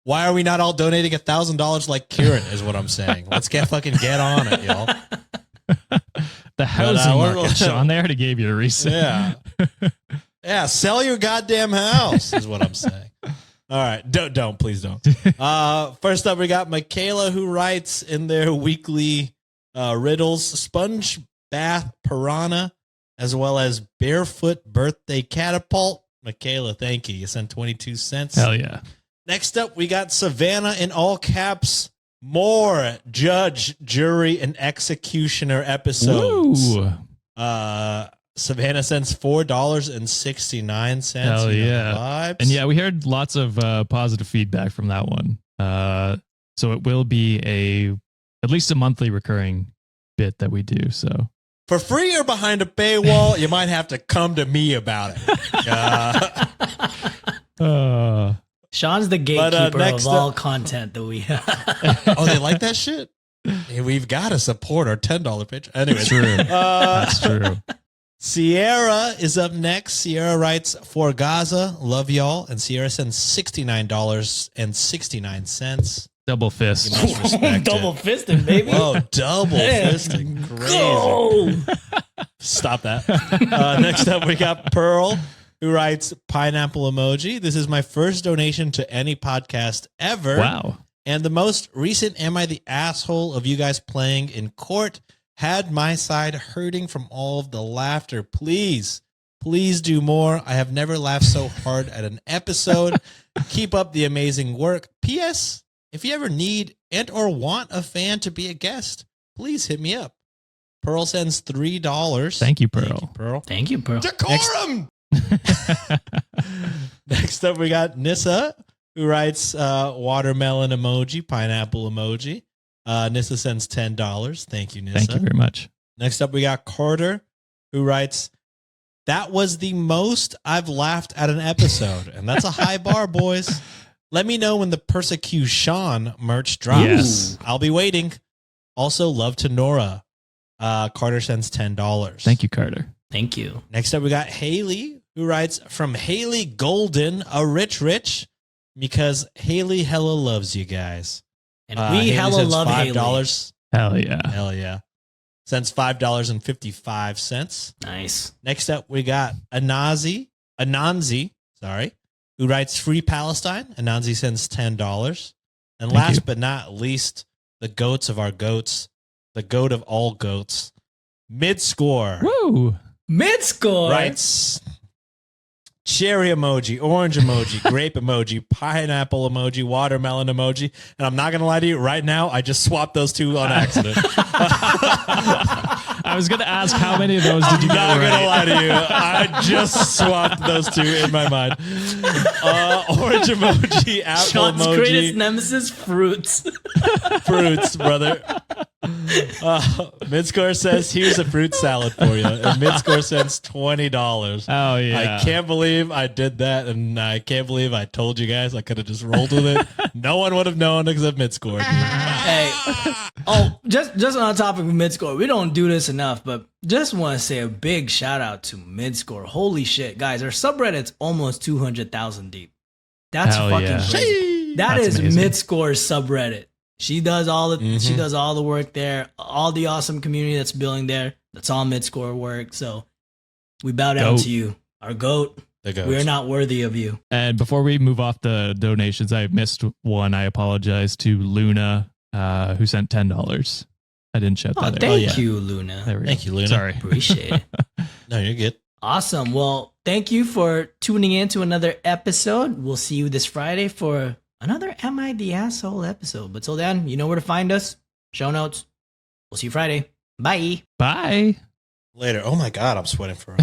Why are we not all donating $1,000 like Kieran? Is what I'm saying. Let's get on it, y'all. The housing we're- market, Sean. They already gave you a reason. Yeah, yeah. Sell your goddamn house is what I'm saying. All right, don't please don't. First up, we got Michaela who writes in their weekly riddles: sponge bath piranha, as well as barefoot birthday catapult. Michaela, thank you. You sent 22 cents. Hell yeah. Next up, we got Savannah in all caps. More judge, jury, and executioner episodes. Ooh. Savannah sends $4.69. Hell You know the yeah. vibes. And yeah, we heard lots of positive feedback from that one. So it will be at least a monthly recurring bit that we do. So For free or behind a paywall, you might have to come to me about it. Sean's the gatekeeper next of all up- content that we have. Oh, they like that shit? Hey, we've got to support our $10 pitch. Anyways, true. That's true. Sierra is up next. Sierra writes, for Gaza, love y'all. And Sierra sends $69.69. Double fist. You must respect Double it. fisted, baby. Whoa, double Man, fisting. Crazy. go. Stop that. Next up, we got Pearl, who writes pineapple emoji. This is my first donation to any podcast ever. Wow. And the most recent Am I the Asshole of you guys playing in court had my side hurting from all of the laughter. Please do more. I have never laughed so hard at an episode. Keep up the amazing work. P.S. If you ever need and or want a fan to be a guest, please hit me up. Pearl sends $3. Thank you, Pearl. Pearl. Thank you, bro. Decorum! Next up, we got Nissa, who writes watermelon emoji, pineapple emoji. Nissa sends $10. Thank you, Nissa. Thank you very much. Next up, we got Carter, who writes, that was the most I've laughed at an episode. And that's a high bar, boys. Let me know when the Persecution merch drops. Yes. I'll be waiting. Also, love to Nora. Carter sends $10. Thank you, Carter. Thank you. Next up, we got Haley, who writes, from Haley Golden, a rich, because Haley hella loves you guys. And we Haley hella sends love Haley. $5. Hell yeah. Hell yeah. Sends $5.55. Nice. Next up, we got Ananzi, who writes free Palestine. Ananzi sends $10. And Thank last you. but not least, the goats of our goats, the goat of all goats, Mid-Score Woo! Mid-score. writes cherry emoji, orange emoji, grape emoji, pineapple emoji, watermelon emoji. And I'm not going to lie to you, right now, I just swapped those two on accident. I was going to ask how many of those did you get Not right? gonna lie to you, I just swapped those two in my mind. Orange emoji, apple Sean's greatest emoji, nemesis, fruits. fruits, brother. Midscore says, "Here's a fruit salad for you," and Midscore sends $20. Oh, yeah. I can't believe I did that, and I can't believe I told you guys. I could have just rolled with it. No one would have known except Midscore. Hey, oh, just on the topic of Midscore, we don't do this enough, but just want to say a big shout out to Midscore. Holy shit, guys, our subreddit's almost 200,000 deep. That's Hell fucking yeah. crazy. That That's is amazing. Midscore's subreddit. She does all the Mhm. she does all the work there. All the awesome community that's building there. That's all Midscore work. So we bow down Goat. to you, our goat. The goats. We're not worthy of you. And before we move off the donations, I missed one. I apologize to Luna, who sent $10. I didn't shout Oh, that out. thank yeah. you, Luna. There we Thank go. you, Luna. Sorry. Appreciate it. No, you're good. Awesome. Well, thank you for tuning in to another episode. We'll see you this Friday for another Am I the Asshole episode. But till then, you know where to find us. Show notes. We'll see you Friday. Bye. Bye. Later. Oh my God, I'm sweating for.